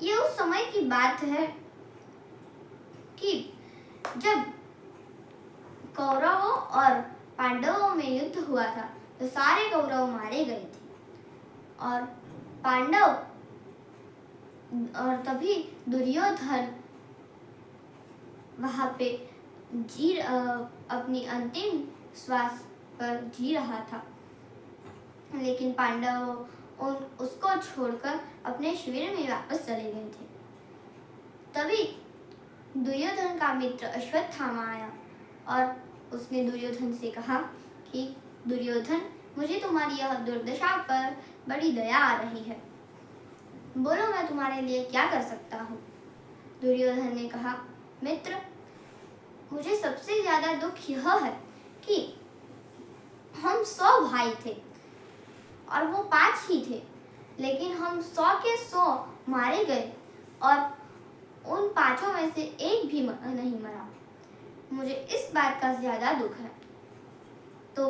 ये उस समय की बात है कि जब कौरवों और पांडवों में युद्ध हुआ था तो सारे कौरव मारे गए थे और पांडव और तभी दुर्योधन वहां पे अपनी अंतिम श्वास पर जी रहा था, लेकिन पांडव उसको छोड़कर अपने शिविर में वापस चले गए थे। तभी दुर्योधन का मित्र अश्वत्थामा आया और उसने दुर्योधन से कहा कि दुर्योधन, मुझे तुम्हारी यह दुर्दशा पर बड़ी दया आ रही है, बोलो मैं तुम्हारे लिए क्या कर सकता हूँ। दुर्योधन ने कहा, मित्र, मुझे सबसे ज्यादा दुख यह है कि हम 100 भाई थे और वो 5 ही थे, लेकिन हम 100 के 100 मारे गए और उन 5 में से एक भी नहीं मरा। मुझे इस बात का ज्यादा दुख है। तो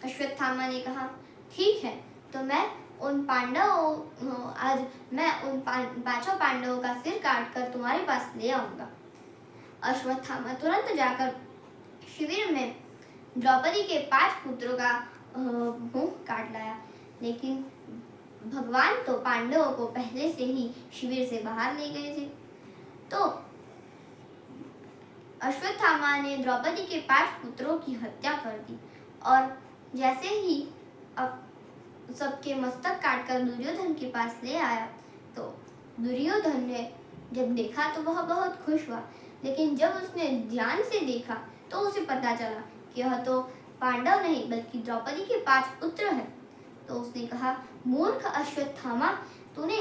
अश्वत्थामा ने कहा, ठीक है, तो आज मैं उन 5 पांडवों का सिर काटकर तुम्हारे पास ले आऊंगा। अश्वत्थामा तुरंत जाकर शिविर में द्रौपदी के 5 पुत्रों का मुंह काट लाया, लेकिन भगवान तो पांडवों को पहले से ही शिविर से बाहर ले गए थे। तो अश्वत्थामा ने द्रौपदी के 5 पुत्रों की हत्या कर दी और जैसे ही अब सबके मस्तक काटकर दुर्योधन के पास ले आया तो दुर्योधन ने जब देखा तो वह बहुत खुश हुआ, लेकिन जब उसने ध्यान से देखा तो उसे पता चला कि यह तो पांडव नहीं बल्कि द्रौपदी के 5 पुत्र हैं। तो उसने कहा, मूर्ख अश्वत्थामा, तूने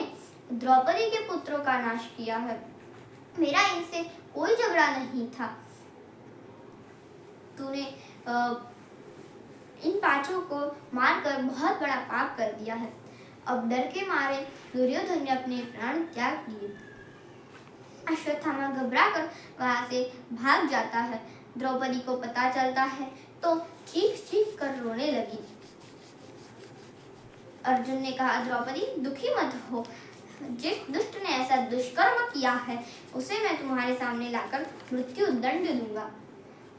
द्रौपदी के पुत्रों का नाश किया है, मेरा इनसे कोई झगड़ा नहीं था। तूने इन 5 को मारकर बहुत बड़ा पाप कर दिया है। अब डर के मारे दुर्योधन ने अपने प्राण त्याग दिए। अश्वत्थामा घबराकर वहां से भाग जाता है। द्रौपदी को पता चलता है तो चीख चीख कर रोने लगी। अर्जुन ने कहा, द्रौपदी दुखी मत हो, जिस दुष्ट ने ऐसा दुष्कर्म किया है उसे मैं तुम्हारे सामने लाकर मृत्यु दंड दूंगा।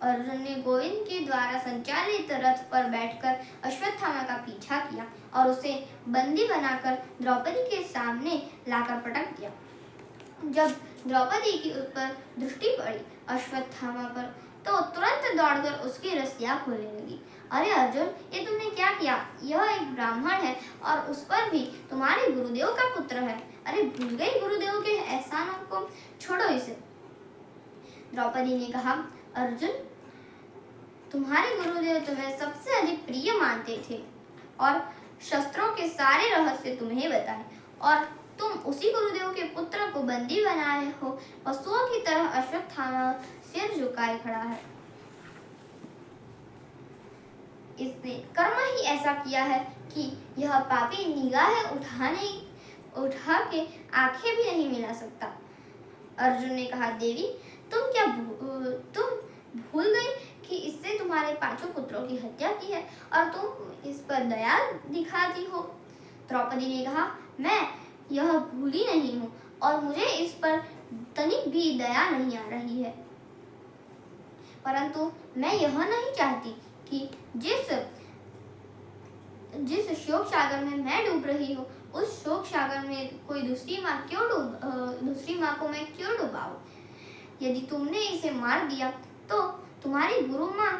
अर्जुन ने गोविंद के द्वारा संचालित रथ पर बैठकर अश्वत्थामा का पीछा किया और उसे बंदी बनाकर द्रौपदी के सामने लाकर पटक दिया। जब द्रौपदी की उस पर दृष्टि पड़ी अश्वत्थामा पर तो तुरंत दौड़कर उसकी रस्सियां खोलने लगी अरे अर्जुन, ये तुमने क्या किया? यह एक ब्राह्मण है और उस पर भी तुम्हारे गुरुदेव का पुत्र है। अरे भूल गई गुरुदेव के एहसानों को, छोड़ो इसे। द्रौपदी ने कहा, अर्जुन, तुम्हारे गुरुदेव तुम्हें सबसे अधिक प्रिय मानते थे और शस्त्रों के सारे रहस्य तुम्हें बताए, और तुम उसी गुरुदेव के पुत्र को बंदी बनाए हो। पशुओं की तरह अश्वत्थामा सिर झुकाए खड़ा है। इसने कर्म ही ऐसा किया है कि यह पापी निगाहें उठा के आंखें भी नहीं मिला सकता। अर्जुन ने कहा, देवी, तुम भूल गई कि इससे तुम्हारे 5 पुत्रों की हत्या की है और तुम इस पर दया दिखाती हो। द्रौपदी ने कहा, मैं यह भूली नहीं हूँ और मुझे इस पर तनिक भी दया नहीं आ रही है, परंतु मैं यह नहीं चाहती कि जिस शोक सागर में मैं डूब रही हूँ, उस शोक सागर में कोई दूसरी माँ को मैं क्यों डुबाऊं? यदि तुमने इसे मार दिया तो तुम्हारी गुरु माँ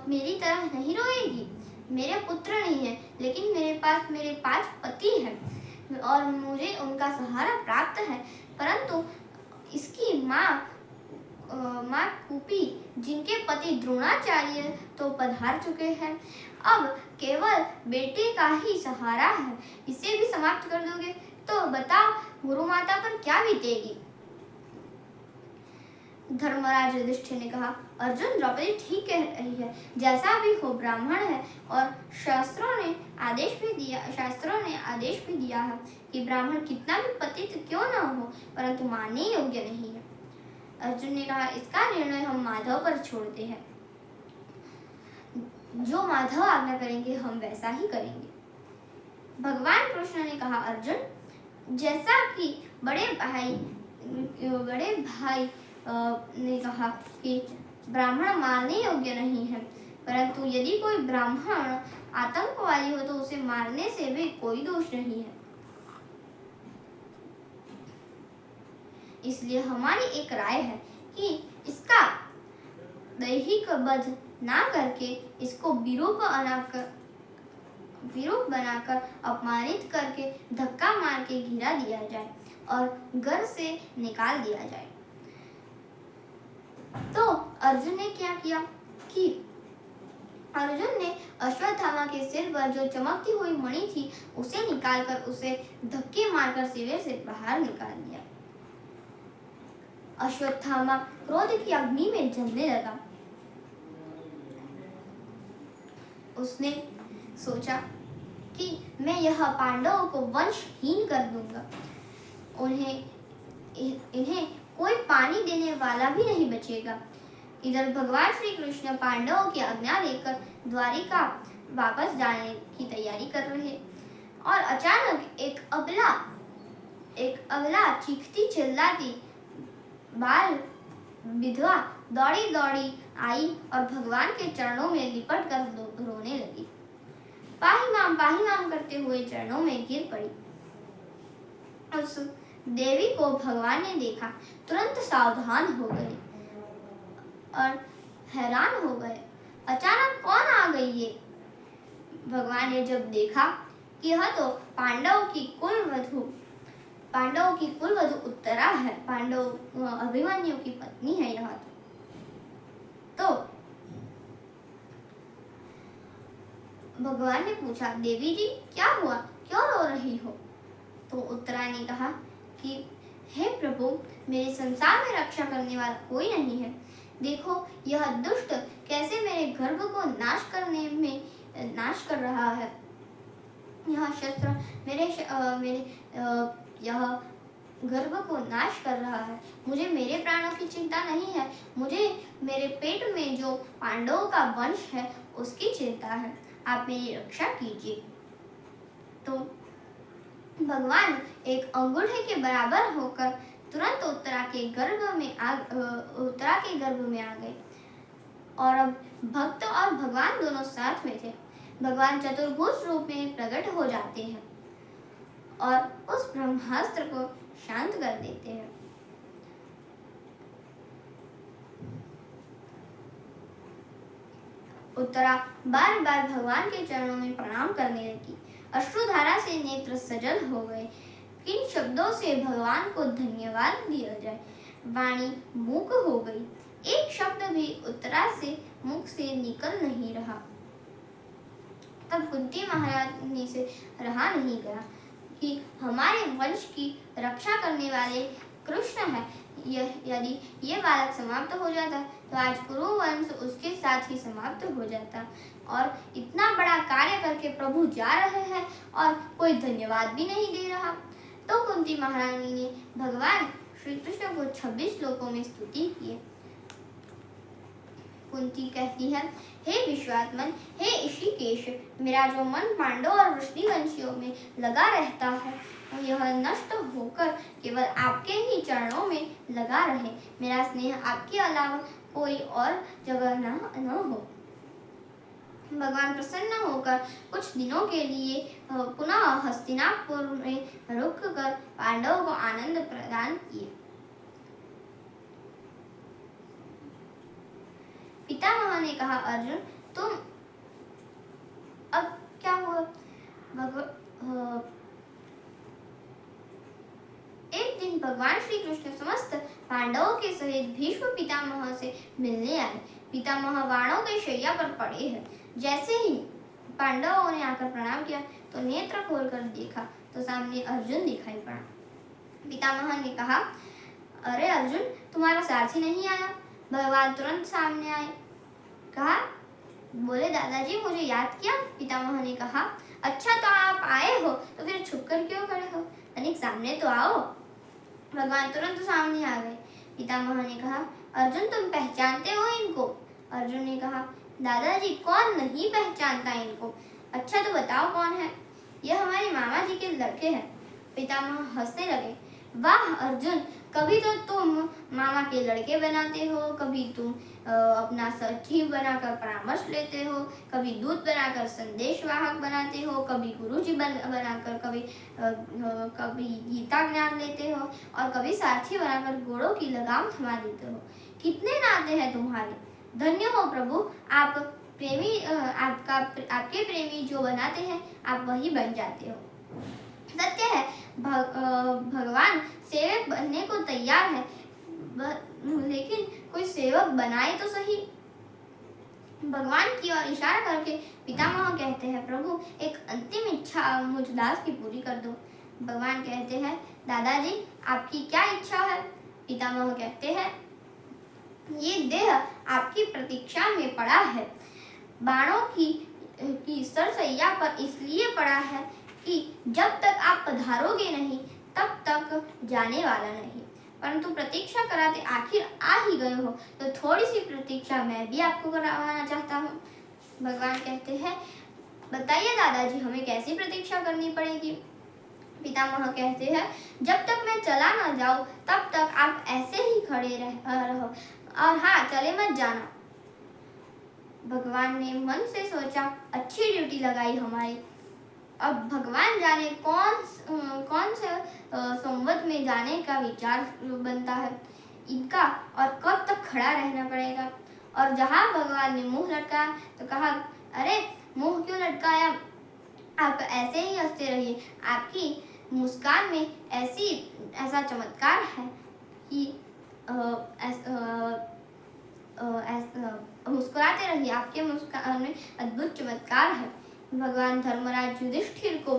मेरी तरह नहीं रोएगी। मेरे पुत्र नहीं है, लेकिन मेरे पास मेरे 5 पति हैं और मुझे उनका सहारा प्राप्त है, परंतु इसकी माँ कुपी, जिनके पति द्रोणाचार्य तो पधार चुके हैं, अब केवल बेटे का ही सहारा है, इसे भी समाप्त कर दोगे तो बताओ गुरु माता पर क्या बीतेगी? धर्मराज युधिष्ठिर ने कहा, अर्जुन, द्रौपदी ठीक कह रही है। जैसा भी हो, ब्राह्मण है और शास्त्रों ने आदेश भी दिया है कि ब्राह्मण कितना भी पतित क्यों न हो, परंतु मानने योग्य नहीं है। अर्जुन ने कहा, इसका निर्णय हम माधव पर छोड़ते हैं। जो माधव आज्ञा करेंगे हम वैसा ही करेंगे। भगवान कृष्ण ने कहा, अर्जुन, जैसा कि बड़े भाई ने कहा कि ब्राह्मण मारने योग्य नहीं है, परंतु यदि कोई ब्राह्मण आतंकवादी हो तो उसे मारने से भी कोई दोष नहीं है। इसलिए हमारी एक राय है कि इसका दैहिक वध ना करके इसको विरूप बनाकर अपमानित करके धक्का मार के गिरा दिया जाए और घर से निकाल दिया जाए। तो अर्जुन ने क्या किया कि अर्जुन ने अश्वत्थामा के सिर पर जो चमकती हुई मणि थी उसे निकालकर उसे धक्के मारकर शिविर से बाहर निकाल दिया। अश्वत्थामा क्रोध की अग्नि में जलने लगा। उसने सोचा कि मैं यह पांडवों को वंशहीन कर दूंगा, इन्हें कोई पानी देने वाला भी नहीं बचेगा। इधर भगवान श्री कृष्ण पांडवों की आज्ञा लेकर द्वारिका वापस जाने की तैयारी कर रहे और अचानक एक अबला चीखती चिल्लाती बाल विधवा दौड़ी दौड़ी आई और भगवान के चरणों में लिपट कर रोने लगी। पाही माम करते हुए चरणों में गिर पड़ी। उस देवी को भगवान ने देखा, तुरंत सावधान हो गए और हैरान हो गए। अचानक कौन आ गई ये? भगवान ने जब देखा कि यह तो पांडवों की कुलवधु उत्तरा है, पांडव अभिमन्यु की पत्नी है यह तो भगवान ने पूछा, देवी जी क्या हुआ, क्यों रो रही हो? तो उत्तरा ने कहा कि हे प्रभु, मेरे संसार में रक्षा करने वाला कोई नहीं है। देखो यह दुष्ट कैसे मेरे गर्भ को नाश कर रहा है। यह शस्त्र यह गर्भ को नाश कर रहा है। मुझे मेरे प्राणों की चिंता नहीं है, मुझे मेरे पेट में जो पांडवों का वंश है उसकी चिंता है। आप मेरी रक्षा कीजिए। तो भगवान एक अंगूठे के बराबर होकर तुरंत उत्तरा के गर्भ में आ गए और अब भक्त और भगवान दोनों साथ में थे। भगवान चतुर्भुज रूप में प्रकट हो जाते हैं और उस ब्रह्मास्त्र को शांत कर देते हैं। उत्तरा बार बार भगवान के चरणों में प्रणाम करने लगी। अश्रुधारा से नेत्र सजल हो गए। किन शब्दों से भगवान को धन्यवाद दिया जाए? वाणी मूक हो गई। एक शब्द भी उत्तरा से मुख से निकल नहीं रहा। तब कुंती महारानी से रहा नहीं गया कि हमारे वंश की रक्षा करने वाले कृष्ण है। यदि ये बालक समाप्त हो जाता तो आज कुरु वंश उसके साथ ही समाप्त हो जाता। और इतना बड़ा कार्य करके प्रभु जा रहे हैं और कोई धन्यवाद भी नहीं दे रहा। तो कुंती महारानी ने भगवान श्री कृष्ण को 26 श्लोकों में स्तुति की। कुंती कहती है, हे विश्वात्मन, हे ऋषिकेश, मेरा जो मन पांडव और वृष्णिवंशियों में लगा रहता है यह नष्ट होकर केवल आपके ही चरणों में लगा रहे। मेरा स्नेह आपके अलावा कोई और जगह न हो। भगवान प्रसन्न होकर कुछ दिनों के लिए पुनः हस्तिनापुर में रुककर पांडवों को आनंद प्रदान किए। पितामह ने कहा, अर्जुन तुम अब क्या हुआ? एक दिन भगवान श्री कृष्ण समस्त पांडवों के सहित भीष्म पितामह से मिलने आए। पितामह बाणों के शैया पर पड़े हैं। जैसे ही पांडवों ने आकर प्रणाम किया तो नेत्र खोलकर देखा तो सामने अर्जुन दिखाई पड़ा। पितामह ने कहा, अरे अर्जुन, तुम्हारा सारथी नहीं आया? भगवान तुरंत सामने आए। कहा, बोले दादाजी मुझे याद किया? पितामह ने कहा, अच्छा तो आप आए हो तो फिर छुपकर क्यों खड़े हो? तनिक सामने तो आओ। भगवान तुरंत सामने आ गए। पितामह ने कहा, अर्जुन तुम पहचानते हो इनको? अर्जुन ने कहा, दादाजी कौन नहीं पहचानता इनको? अच्छा तो बताओ कौन है? यह हमारे मामा जी के लड़के हैं। पितामह हंसने लगे। वाह अर्जुन, कभी तो तुम मामा के लड़के बनाते हो, कभी तुम अपना सचिव बनाकर परामर्श लेते हो, कभी दूत बनाकर संदेशवाहक बनाते हो, कभी गुरुजी बनाकर कभी गीता ज्ञान लेते हो और कभी सारथी बनाकर घोड़ों की लगाम थमा देते हो। कितने नाते हैं तुम्हारे। धन्य हो प्रभु, आप प्रेमी आपके प्रेमी जो बनाते हैं आप वही बन जाते हो। सत्य है, भगवान सेवक बनने को तैयार है, लेकिन कोई सेवक बनाए तो सही। भगवान की ओर इशारा करके पितामह कहते हैं, प्रभु एक अंतिम इच्छा मुझ दास की पूरी कर दो। भगवान कहते हैं, दादाजी आपकी क्या इच्छा है? पितामह कहते हैं, ये देह आपकी प्रतीक्षा में पड़ा है। बाणों की सरसैया पर इसलिए पड़ा है कि जब तक आप पधारोगे नहीं तब तक जाने वाला नहीं, परंतु प्रतीक्षा कराते आखिर आ ही गए हो तो थोड़ी सी प्रतीक्षा मैं भी आपको करवाना चाहता हूँ। भगवान कहते हैं, बताइए दादाजी हमें कैसी प्रतीक्षा करनी पड़ेगी? पितामह कहते हैं, जब तक मैं चला ना जाऊँ तब तक आप ऐसे ही खड़े रहो और हाँ, चले मत जाना। भगवान ने मन से सोचा, अच्छी ड्यूटी लगाई हमारी। अब भगवान जाने कौन से संवत में जाने का विचार बनता है इनका और कब तक खड़ा रहना पड़ेगा। और जहाँ भगवान ने मुंह लटकाया तो कहा, अरे मुंह क्यों लटकाया? आप ऐसे ही हंसते रहिए। आपकी मुस्कान में ऐसा चमत्कार है कि मुस्कुराते रहिए, आपके मुस्कान में अद्भुत चमत्कार है। भगवान धर्मराज युधिष्ठिर को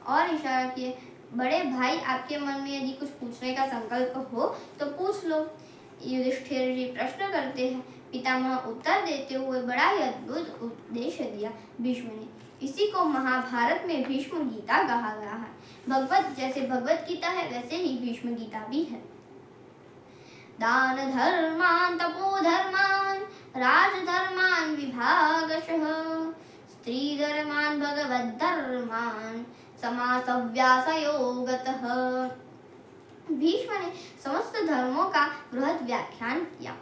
और इशारा किए, बड़े भाई आपके मन में यदि कुछ पूछने का संकल्प हो तो पूछ लो। युधिष्ठिर जी प्रश्न करते हैं। पितामह उत्तर देते हुए बड़ा ही अद्भुत उपदेश दिया भीष्म ने। इसी को महाभारत में भीष्म गीता कहा गया है। जैसे भगवत गीता है वैसे ही भीष्म गीता भी है। दान धर्मान तपो धर्मान राजधर्मान विभागशः स्त्री धर्मान भगवद धर्मान समासव्यासयोगतः। भीष्म ने समस्त धर्मों का बृहद व्याख्यान किया।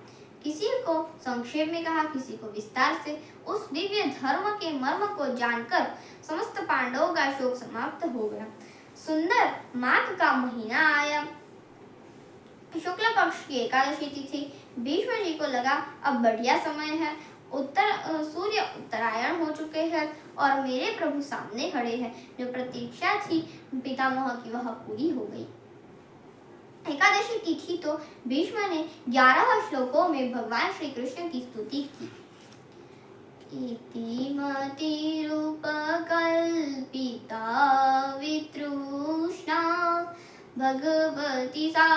किसी को संक्षेप में कहा, किसी को विस्तार से। उस दिव्य धर्म के मर्म को जानकर समस्त पांडवों का शोक समाप्त हो गया। सुंदर माघ का महीना आया। शुक्ल पक्ष की एकादशी तिथि। भीष्म जी को लगा अब बढ़िया समय है। सूर्य उत्तरायण हो चुके हैं और मेरे प्रभु सामने खड़े हैं। जो प्रतीक्षा थी पितामह की वह पूरी हो गई। एकादशी तिथि तो भीष्म ने 11 श्लोकों में भगवान श्री कृष्ण की स्तुति की। इतिमतिरूपकल्पिता वितृष्णा भगवती सा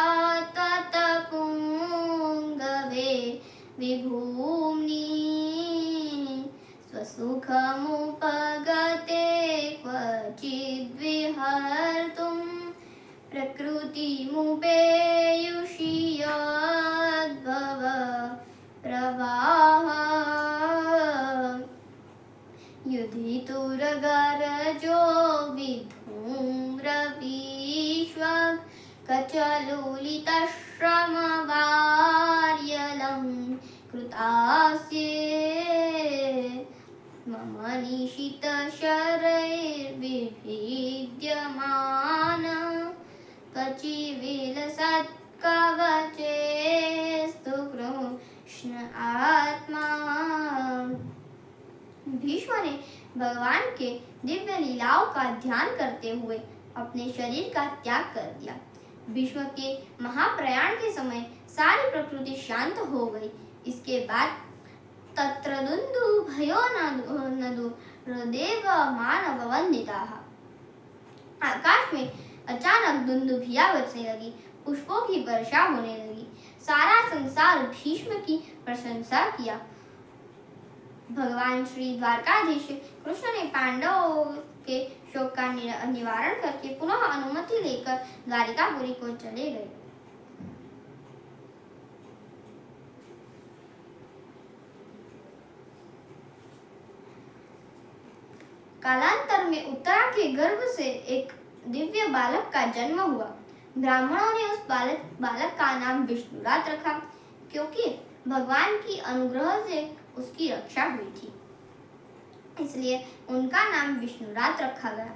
तत्पुंगवे विभूम्नि स्वसुखमुपगते क्वचिद्विहर्तुं प्रकृतिमुपेयुषि यद्भव प्रवाह युधितुरगरजो विधूम्रविश्वक् कचलोलितश्रमवार्यलं कृतास्ये मम निशितशरैर्विभिद्यमान कचिविलसत्कवचेस्तु कृष्ण आत्मा। भीष्म ने भगवान के दिव्य लीलाओं का ध्यान करते हुए अपने शरीर का त्याग कर दिया। भीष्म के महाप्रयाण के समय सारी प्रकृति शांत हो गई। इसके बाद तत्र दुन्दुभयो नदुर्देवमानववन्दिताः। आकाश में अचानक दुन्दुभियां बजने लगी, पुष्पों की वर्षा होने लगी। सारा संसार भीष्म की प्रशंसा किया। भगवान श्री द्वारकाधीश कृष्ण ने पांडवों के शोक का निवारण करके पुनः अनुमति लेकर द्वारिकापुरी को चले गए। कालांतर में उत्तरा के गर्भ से एक दिव्य बालक का जन्म हुआ। ब्राह्मणों ने उस बालक का नाम विष्णुरात रखा, क्योंकि भगवान की अनुग्रह से उसकी रक्षा हुई थी, इसलिए उनका नाम विष्णुरात रखा गया।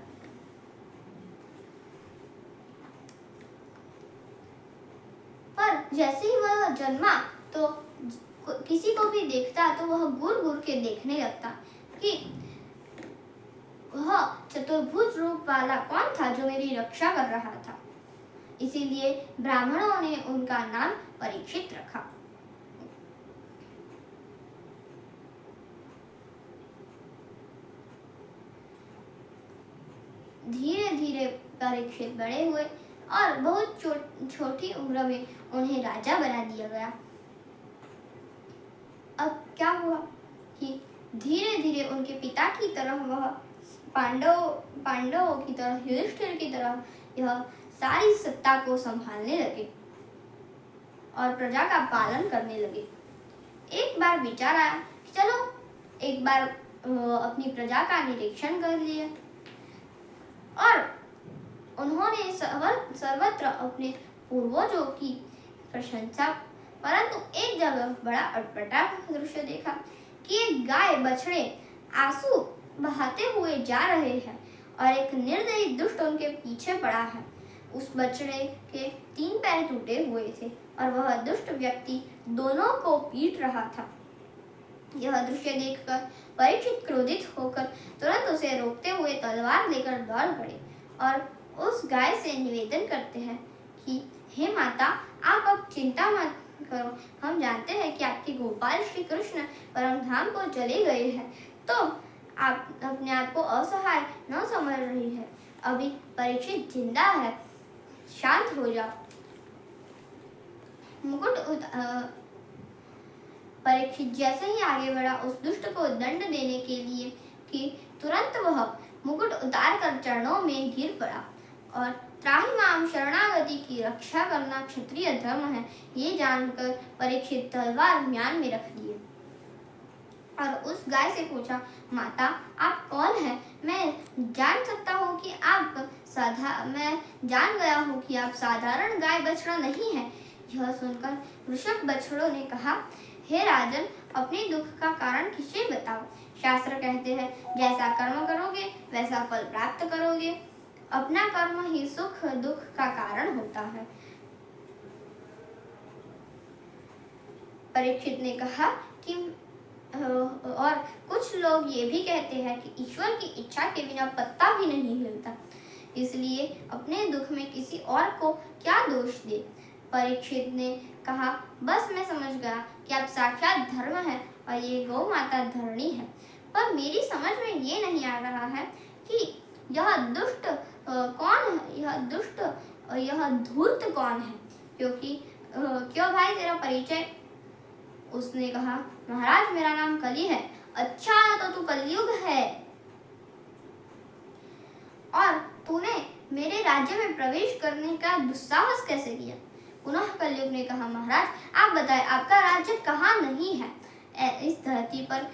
पर जैसे ही वह जन्मा तो किसी को भी देखता तो वह घूर घूर के देखने लगता कि वह चतुर्भुज रूप वाला कौन था जो मेरी रक्षा कर रहा था। इसीलिए ब्राह्मणों ने उनका नाम परीक्षित रखा। धीरे धीरे परीक्षित बड़े हुए और बहुत छोटी उम्र में उन्हें राजा बना दिया गया। अब क्या हुआ कि धीरे धीरे उनके पिता की तरह वह पांडवों की तरह, युधिष्ठिर की तरह यह सारी सत्ता को संभालने लगे और प्रजा का पालन करने लगे। एक बार विचार आया कि चलो एक बार अपनी प्रजा का निरीक्षण कर लिया और उन्होंने सर्वत्र अपने पूर्वजों की प्रशंसा, परंतु एक जगह बड़ा अटपटा दृश्य देखा कि एक गाय बछड़े आंसू बहाते हुए जा रहे हैं और एक निर्दयी दुष्ट उनके पीछे पड़ा है। उस बछड़े के 3 पैर टूटे हुए थे और वह दुष्ट व्यक्ति दोनों को पीट रहा था। यह दृश्य देखकर परीक्षित क्रोधित होकर तुरंत उसे रोकते हुए तलवार लेकर दौड़ पड़े और उस गाय से निवेदन करते हैं कि हे माता, आप अब चिंता मत करो। हम जानते हैं कि आपके गोपाल श्री कृष्ण परम धाम को चले गए हैं, तो आप अपने आप को असहाय न समझ रही है। अभी परीक्षित जिंदा है, शांत हो जाओ। परीक्षित जैसे ही आगे बढ़ा उस दुष्ट को दंड देने के लिए कि तुरंत वह मुकुट उतार कर चरणों में गिर पड़ा और त्राहि माम शरणागति की रक्षा करना क्षत्रिय धर्म है, ये जानकर परीक्षित तलवार म्यान में रख दिए और उस गाय से पूछा, माता आप कौन हैं? मैं जान सकता हूँ कि मैं जान गया हूँ कि आप साधारण गाय बछड़ा नहीं है। यह सुनकर वृषभ बछड़ों ने कहा, हे राजन, अपने दुख का कारण किसे बताओ। शास्त्र कहते हैं जैसा कर्म करोगे वैसा फल प्राप्त करोगे। अपना कर्म ही सुख दुख का कारण होता है। परीक्षित ने कहा कि और कुछ लोग ये भी कहते हैं कि ईश्वर की इच्छा के बिना पत्ता भी नहीं हिलता, इसलिए अपने दुख में किसी और को क्या दोष दे। परीक्षित ने कहा, बस मैं समझ गया कि आप साक्षात धर्म है और ये गौ माता धरणी है, पर मेरी समझ में ये नहीं आ रहा है कि यह दुष्ट कौन है, यह धूर्त कौन है, क्यों भाई तेरा परिचय। उसने कहा, महाराज मेरा नाम कली है। अच्छा, तो तू कलयुग है और तूने मेरे राज्य में प्रवेश करने का दुस्साहस कैसे किया। पुनः कलयुग ने कहा, महाराज आप बताएं, आपका राज्य कहाँ नहीं है, इस धरती पर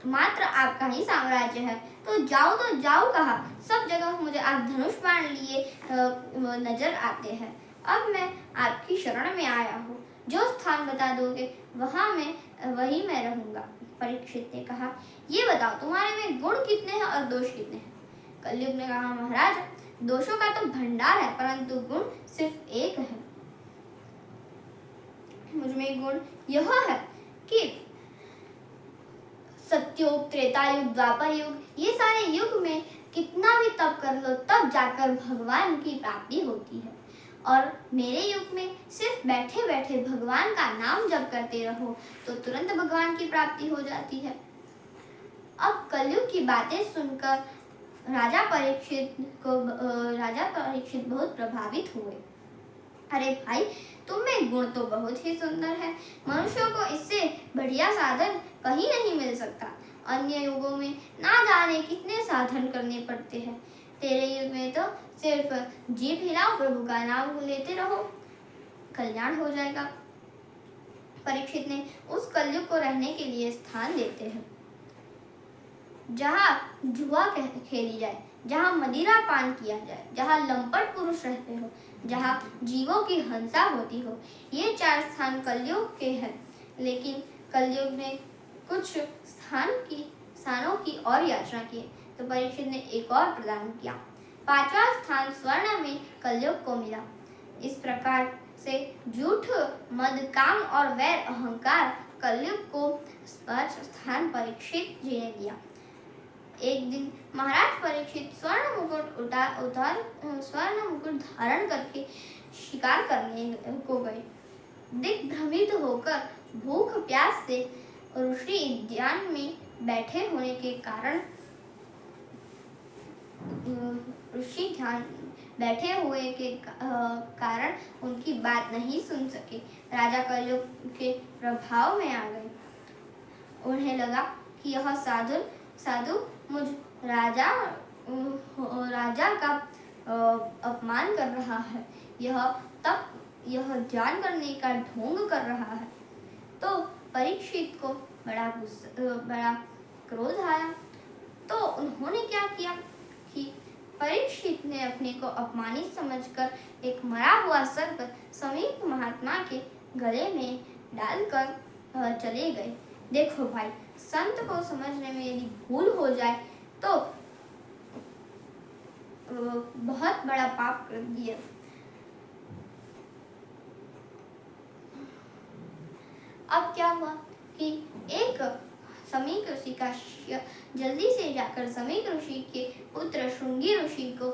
मात्र आपका ही साम्राज्य है, तो जाओ कहाँ। सब जगह मुझे आप धनुष बाण लिए नजर आते हैं। अब मैं आपकी शरण में आया हूँ, जो स्थान बता दोगे वहीं मैं रहूंगा। परीक्षित ने कहा, ये बताओ तुम्हारे में गुण कितने हैं और दोष कितने हैं। कलयुग ने कहा, महाराज दोषों का तो भंडार है, परंतु गुण सिर्फ एक है। मुझमें गुण यह है कि सत्युग, त्रेता युग, द्वापर युग, ये सारे युग में कितना भी तप कर लो तब जाकर भगवान की प्राप्ति होती है, और मेरे युग में सिर्फ बैठे बैठे भगवान का नाम जप करते रहो तो तुरंत भगवान की प्राप्ति हो जाती है। अब कलयुग की बातें सुनकर राजा परीक्षित बहुत प्रभावित हुए। अरे भाई, तुम में गुण तो बहुत ही सुंदर है, मनुष्यों को इससे बढ़िया साधन कहीं नहीं मिल सकता। अन्य युगों में ना जाने कितने साधन करने पड़ते हैं, तेरे युग में तो सिर्फ जीभ हिलाओ, प्रभु का नाम लेते रहो, कल्याण हो जाएगा। परीक्षित ने उस कलयुग को रहने के लिए स्थान देते हैं जहाँ जुआ खेली जाए, जहाँ मदिरा पान किया जाए, जहाँ लंपट पुरुष रहते हो, जहाँ जीवों की हिंसा होती हो। ये 4 स्थान कलयुग के हैं, लेकिन कलयुग ने कुछ स्थानों की और याचना की, तो परीक्षित ने एक और प्रदान किया। 5वां स्थान स्वर्ण में कलयुग को मिला। इस प्रकार से झूठ, मद, काम और वैर, अहंकार कलयुग को 5 स्थान परीक्षित जी ने दिया। एक दिन महाराज परीक्षित स्वर्ण मुकुट धारण करके शिकार करने को गए। दिग्भ्रमित होकर भूख प्यास से ऋषि उद्यान में बैठे होने के कारण उनकी बात नहीं सुन सके। राजा कलयुग के प्रभाव में आ गए। उन्हें लगा कि यह साधु मुझ राजा का अपमान कर रहा है, यह ध्यान करने का ढोंग कर रहा है। तो परीक्षित को बड़ा क्रोध आया। तो उन्होंने क्या किया कि परीक्षित ने अपने को अपमानित समझकर एक मरा हुआ सर्प समीप महात्मा के गले में डालकर चले गए। देखो भाई, संत को समझने में यदि भूल हो जाए तो बहुत बड़ा पाप कर दिया। अब क्या हुआ कि एक समीक ऋषि का शिष्य जल्दी से जाकर समीक ऋषि के पुत्र श्रृंगी ऋषि को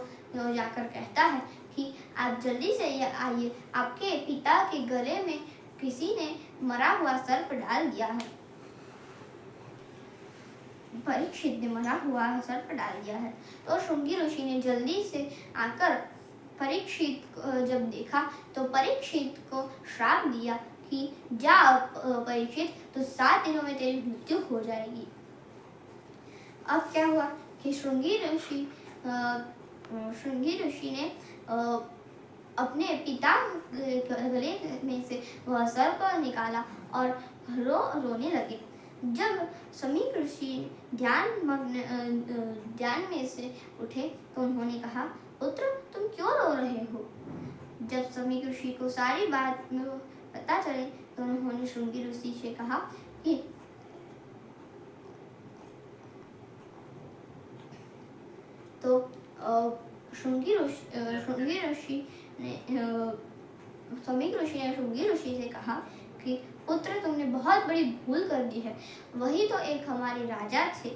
जाकर कहता है कि आप जल्दी से आइए, आपके पिता के गले में किसी ने मरा हुआ सर्प डाल दिया है। परीक्षित ने मरा हुआ सर्प डाल दिया है। तो श्रृंगी ऋषि ने जल्दी से आकर परीक्षित जब देखा तो परीक्षित को श्राप दिया कि जा परीक्षित, तो 7 दिनों में तेरी मृत्यु हो जाएगी। अब क्या हुआ कि श्रृंगी ऋषि ने अपने पिता गले में से वह सर्प निकाला और रोने लगे। जब समीक ऋषि ध्यान में से उठे तो उन्होंने कहा, पुत्र तुम क्यों रो रहे हो। जब समीक ऋषि को सारी बात पता चले तो उन्होंने श्रृंगी ऋषि से कहा कि समीक ऋषि ने श्रृंगी ऋषि से कहा कि पुत्र तुमने बहुत बड़ी भूल कर दी है। वही तो एक हमारे राजा थे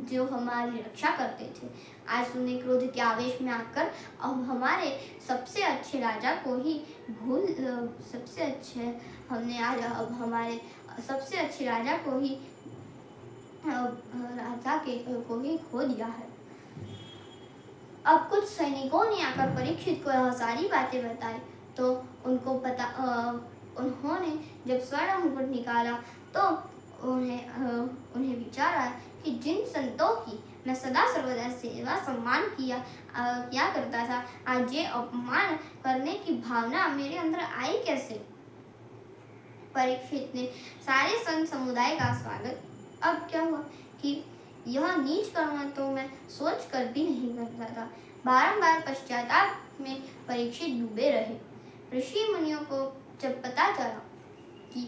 जो हमारी रक्षा करते थे। आज तुमने क्रोध के आवेश में आकर अब हमारे सबसे अच्छे राजा को ही सबसे अच्छे राजा को ही खो दिया है। अब कुछ सैनिकों ने आकर परीक्षित को यह सारी बातें बताई तो उन्होंने जब स्वर्ण मुकुट निकाला तो उन्हें विचार आया कि जिन संतों की मैं सदा सर्वदा सेवा सम्मान किया करता था, आज ये अपमान करने की भावना मेरे अंदर आई कैसे। परीक्षित ने सारे संत समुदाय का स्वागत। अब क्या हुआ कि यह नीच कर्म तो मैं सोच कर भी नहीं करता था। बारंबार पश्चाताप में परीक्षित डूबे रहे। ऋषि मुनियों को जब पता चला कि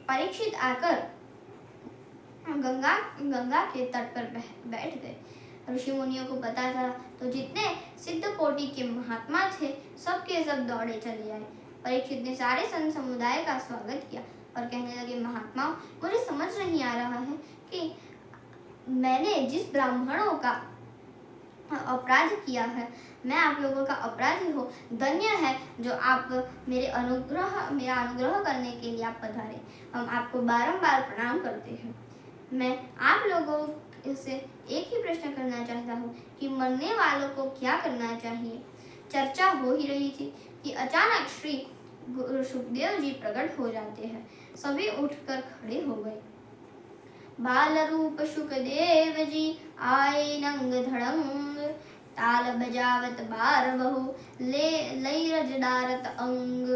परीक्षित आकर गंगा के तट पर बैठ गए, ऋषि मुनियों को पता चला तो जितने सिद्ध कोटि के महात्मा थे सब के सब दौड़े चले आए। परीक्षित ने सारे संत समुदाय का स्वागत किया और कहने लगे, महात्माओं, मुझे समझ नहीं आ रहा है कि मैंने जिस ब्राह्मणों का अपराध किया है, मैं आप लोगों का अपराधी हो। धन्य है जो आप मेरा अनुग्रह करने के लिए आप पधारे। हम आपको बारंबार प्रणाम करते हैं। मैं आप लोगों से एक ही प्रश्न करना चाहता हूँ कि मरने वालों को क्या करना चाहिए। चर्चा हो ही रही थी कि अचानक श्री सुखदेव जी प्रकट हो जाते हैं। सभी उठकर खड़े हो गए। बाल रूप सुखदेव जी आए नंग धड़ंग, ताल बजावत बार बहु लई रजदारत अंग।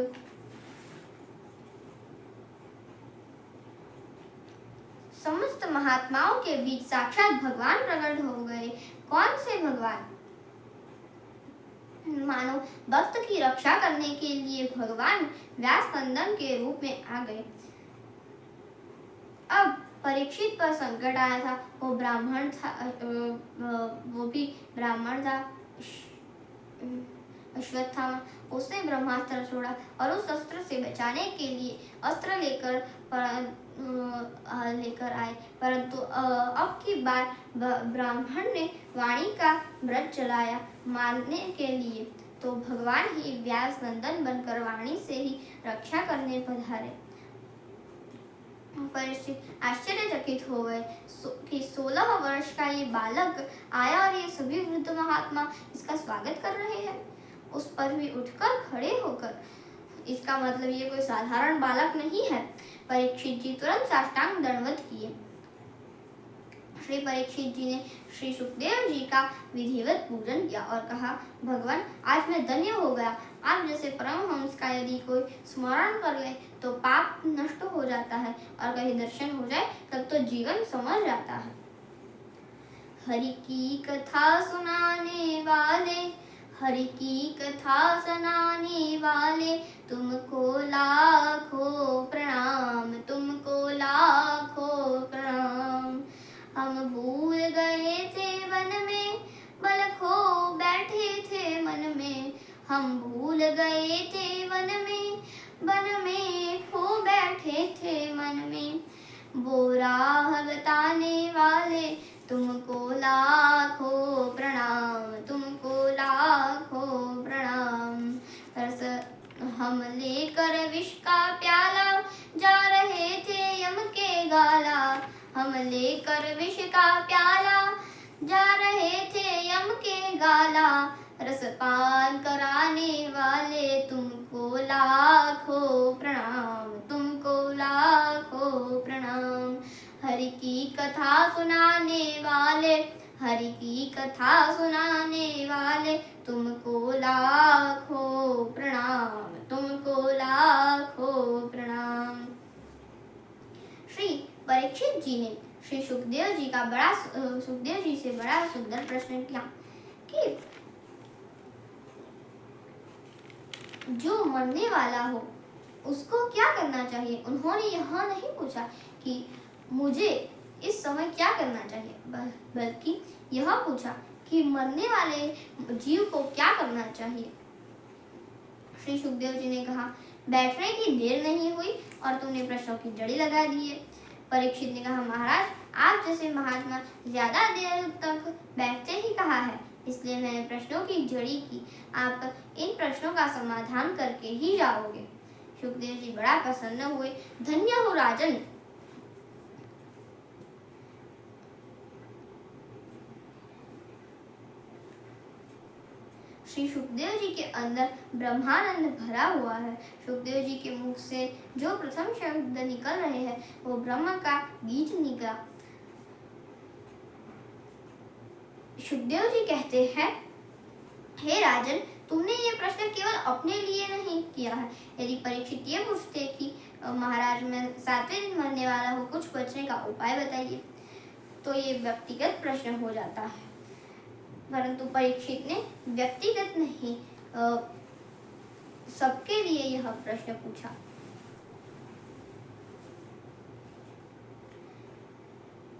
समस्त महात्माओं के बीच साक्षात भगवान प्रकट हो गए। कौन से भगवान? मानो भक्त की रक्षा करने के लिए भगवान व्यासनंदन के रूप में आ गए। अब परीक्षित पर संकट आया था। वो भी ब्राह्मण था, अश्वत्थामा। उसने ब्रह्मास्त्र छोड़ा और उस अस्त्र से बचाने के लिए अस्त्र लेकर आए, परंतु अब की बार ब्राह्मण ने वाणी का व्रत चलाया मारने के लिए, तो भगवान ही व्यासनंदन बनकर वाणी से ही रक्षा करने पधारे। परीक्षित आश्चर्यचकित हो गए कि 16 वर्ष का ये बालक आया और ये सभी वृद्ध महात्मा इसका स्वागत कर रहे हैं। उस पर भी उठकर खड़े होकर, इसका मतलब ये कोई साधारण बालक नहीं है। परीक्षित जी तुरंत साष्टांग दंडवत किए। श्री परीक्षित जी ने श्री सुखदेव जी का विधिवत पूजन किया और कहा, भगवान, आज मैं धन्य हो गया। आप जैसे परमहंस का यदि कोई स्मरण कर ले तो पाप नष्ट हो जाता है और कहीं दर्शन हो जाए तब तो जीवन संवर जाता है। हरि की कथा सुनाने वाले, हरि की कथा सुनाने वाले, तुमको लाखों प्रणाम, तुमको लाखों प्रणाम। हम भूल गए थे वन में, बल खो बैठे थे मन में। हम भूल गए थे वन में खो बैठे थे मन में। वो राह बताने वाले, तुमको लाखों प्रणाम, तुमको लाखों प्रणाम। हम लेकर विष का प्याला जा रहे थे यम के गाला। हम लेकर विष का प्याला जा रहे थे यम के गाला। रसपान कराने वाले, तुमको लाखों प्रणाम, तुमको लाखों प्रणाम। हरि की कथा सुनाने वाले, हरि की कथा सुनाने वाले, तुमको लाखों प्रणाम, तुमको लाखों प्रणाम। श्री परीक्षित जी ने श्री सुखदेव जी से बड़ा सुंदर प्रश्न किया कि जो मरने वाला हो उसको क्या करना चाहिए। उन्होंने यह नहीं पूछा कि मुझे इस समय क्या करना चाहिए, बल्कि यह पूछा कि मरने वाले जीव को क्या करना चाहिए। श्री सुखदेव जी ने कहा बैठने की देर नहीं हुई और तुमने प्रश्नों की जड़ी लगा दी है। परीक्षित ने कहा, महाराज, आप जैसे महात्मा ज्यादा देर तक बैठते ही कहा है, इसलिए मैंने प्रश्नों की जड़ी की। आप इन प्रश्नों का समाधान करके ही जाओगे। सुखदेव जी बड़ा प्रसन्न हुए। धन्य हो राजन। श्री सुखदेव जी के अंदर ब्रह्मानंद भरा हुआ है। सुखदेव जी के मुख से जो प्रथम शब्द निकल रहे हैं वो ब्रह्म का बीज निकला। सुखदेव जी कहते हैं, हे राजन, तुमने ये प्रश्न केवल अपने लिए नहीं किया है। यदि परीक्षित ये पूछते कि महाराज, मैं 7वें दिन मरने वाला हूँ, कुछ बचने का उपाय बताइए, तो ये व्यक्तिगत प्रश्न हो जाता है। परंतु परीक्षित ने व्यक्तिगत नहीं, सबके लिए यह प्रश्न पूछा।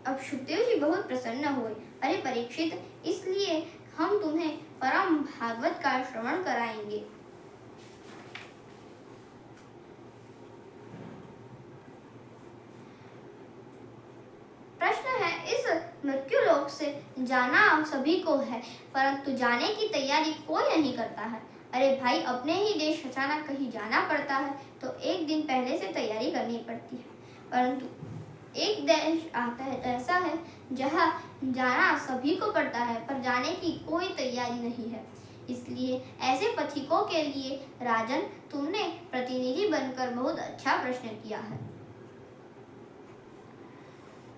अब सुखदेव जी बहुत प्रसन्न हुए। अरे परीक्षित, इसलिए हम तुम्हें परम भागवत का श्रवण कराएंगे। प्रश्न है, इस मृत्यु लोक से जाना सभी को है, परंतु जाने की तैयारी कोई नहीं करता है। अरे भाई, अपने ही देश अचानक कहीं जाना पड़ता है तो एक दिन पहले से तैयारी करनी पड़ती है, परंतु एक देश आता है ऐसा है जहाँ जाना सभी को पड़ता है पर जाने की कोई तैयारी नहीं है। इसलिए ऐसे पथिकों के लिए राजन, तुमने प्रतिनिधि बनकर बहुत अच्छा प्रश्न किया है।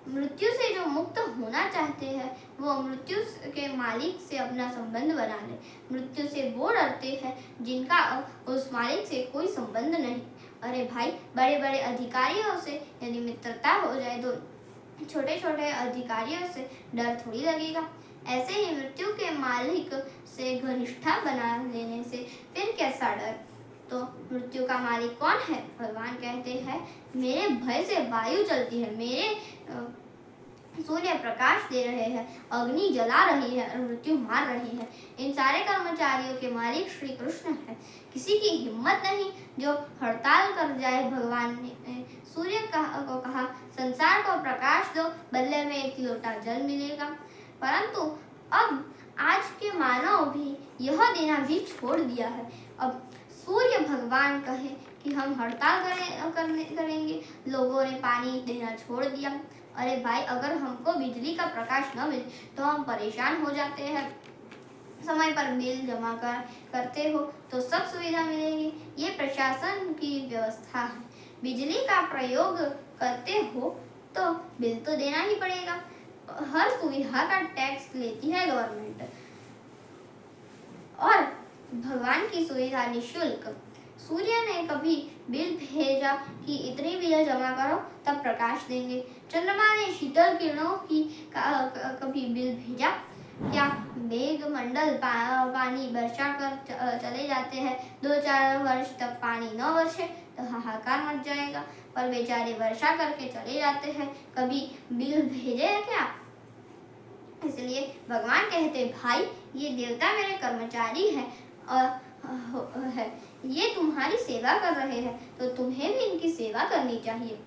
मृत्यु से जो मुक्त होना चाहते हैं वो मृत्यु के मालिक से अपना संबंध बना ले। मृत्यु से वो डरते हैं जिनका उस मालिक से कोई संबंध नहीं। अरे भाई, बड़े बड़े अधिकारियों से यदि मित्रता हो जाए तो छोटे छोटे अधिकारियों से डर थोड़ी लगेगा। ऐसे ही मृत्यु के मालिक से घनिष्ठा बना लेने से फिर कैसा डर। तो मृत्यु का मालिक कौन है? भगवान कहते हैं, मेरे भय से वायु चलती है, मेरे सूर्य प्रकाश दे रहे हैं, अग्नि जला रही है और मृत्यु मार रही है। इन सारे कर्मचारियों के मालिक श्री कृष्ण है। किसी की हिम्मत नहीं जो हड़ताल कर जाए। भगवान ने सूर्य को कहा, संसार को प्रकाश दो, बदले में 1 लोटा जल मिलेगा। परंतु अब आज के मानव भी यह देना भी छोड़ दिया है। अब सूर्य भगवान कहे कि हम हड़ताल करेंगे, लोगों ने पानी देना छोड़ दिया। अरे भाई, अगर हमको बिजली का प्रकाश न मिले तो हम परेशान हो जाते हैं। समय पर बिल जमा करते हो तो सब सुविधा मिलेगी। ये प्रशासन की व्यवस्था है। बिजली का प्रयोग करते हो तो बिल तो देना ही पड़ेगा। हर सुविधा का टैक्स लेती है गवर्नमेंट, और भगवान की सुविधा निःशुल्क। सूर्य ने कभी बिल भेजा कि इतनी बिल जमा करो तब प्रकाश देंगे? चंद्रमा ने शीतल किरणों की कभी बिल भेजा क्या? मेघमंडल पानी बरसा कर चले जाते हैं। 2-4 वर्ष तक पानी न बरसे तो हाहाकार मच जाएगा, पर बेचारे वर्षा करके चले जाते हैं। कभी बिल भेजे है क्या? इसलिए भगवान कहते, भाई, ये देवता मेरे कर्मचारी हैं और ये तुम्हारी सेवा कर रहे हैं तो तुम्हें भी इनकी सेवा करनी चाहिए।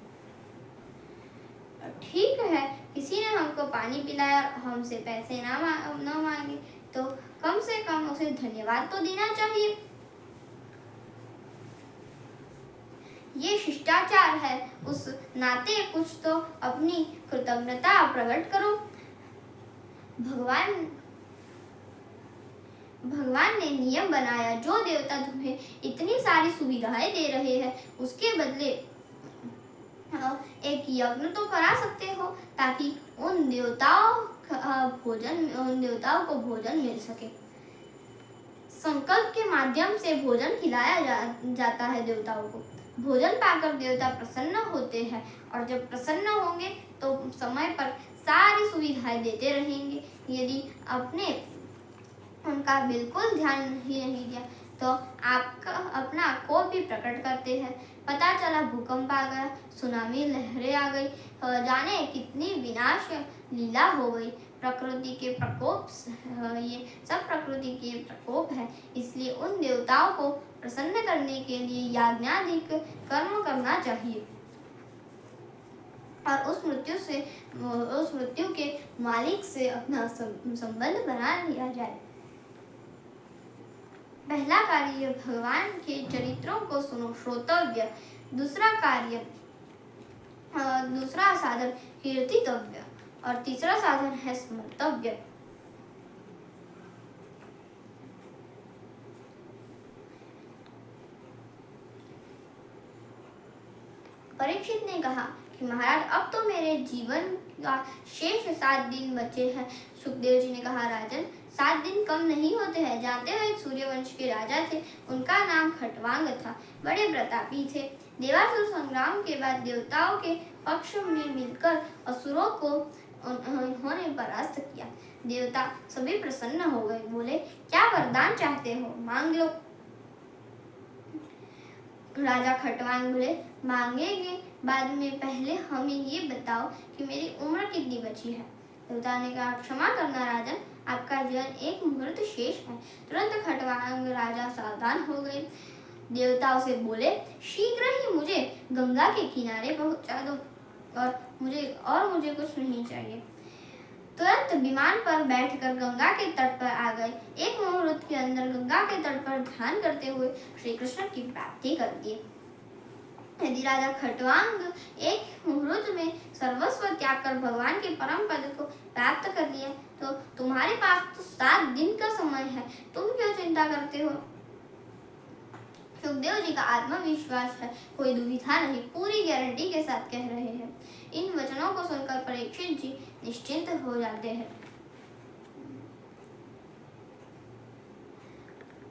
ठीक है, किसी ने हमको पानी पिलाया, हमसे पैसे न मांगे तो कम से कम उसे धन्यवाद तो देना चाहिए। ये शिष्टाचार है, उस नाते कुछ तो अपनी कृतज्ञता प्रकट करो। भगवान ने नियम बनाया, जो देवता तुम्हें इतनी सारी सुविधाएं दे रहे हैं उसके बदले एक यज्ञ तो करा सकते हो ताकि उन देवताओं को भोजन मिल सके। संकल्प के माध्यम से भोजन खिलाया जाता है देवताओं को। भोजन पाकर देवता प्रसन्न होते हैं, और जब प्रसन्न होंगे तो समय पर सारी सुविधाएं देते रहेंगे। यदि आपने उनका बिल्कुल ध्यान ही नहीं दिया तो आपका अपना कोप भी प्रकट करते हैं। पता चला भूकंप आ गया, सुनामी लहरें आ गई, जाने कितनी विनाश लीला हो गई। प्रकृति के प्रकोप, ये सब प्रकृति के प्रकोप है। इसलिए उन देवताओं को प्रसन्न करने के लिए यज्ञाधिक कर्म करना चाहिए और उस मृत्यु के मालिक से अपना संबंध बना लिया जाए। पहला कार्य भगवान के चरित्रों को सुनो, श्रोतव्य। दूसरा साधन कीर्तितव्य और तीसरा साधन है स्मर्तव्य। परीक्षित ने कहा कि महाराज, अब तो मेरे जीवन का शेष 7 दिन बचे हैं। सुखदेव जी ने कहा, राजन, 7 दिन कम नहीं होते हैं। जानते हो, एक सूर्यवंश के राजा थे, उनका नाम खटवांग था। बड़े प्रतापी थे। देवासुर संग्राम के बाद देवताओं के पक्ष में मिलकर असुरों को उन्होंने परास्त किया। देवता सभी प्रसन्न हो गए। बोले, क्या वरदान चाहते हो, मांग लो। राजा खटवांग बोले, मांगेंगे बाद में, पहले हमें ये बताओ कि मेरी उम्र कितनी बची है। देवता ने कहा, क्षमा करना राजन, आपका जीवन 1 मुहूर्त शेष है। तुरंत खटवांग राजा सावधान हो गए। देवताओं से बोले, शीघ्र ही मुझे गंगा के किनारे पहुंचा दो और मुझे कुछ नहीं चाहिए। तुरंत विमान पर बैठकर गंगा के तट पर आ गए। 1 मुहूर्त के अंदर गंगा के तट पर ध्यान करते हुए श्री कृष्ण की प्राप्ति कर दी। यदि राजा खटवांग 1 मुहूर्त में सर्वस्व त्याग कर भगवान के परम पद को प्राप्त कर लिया, तो तुम्हारे पास तो 7 दिन का समय है, तुम क्यों चिंता करते हो। सुखदेव जी का आत्मविश्वास है, कोई दुविधा नहीं, पूरी गारंटी के साथ कह रहे हैं। इन वचनों को सुनकर परीक्षित जी निश्चिंत हो जाते हैं।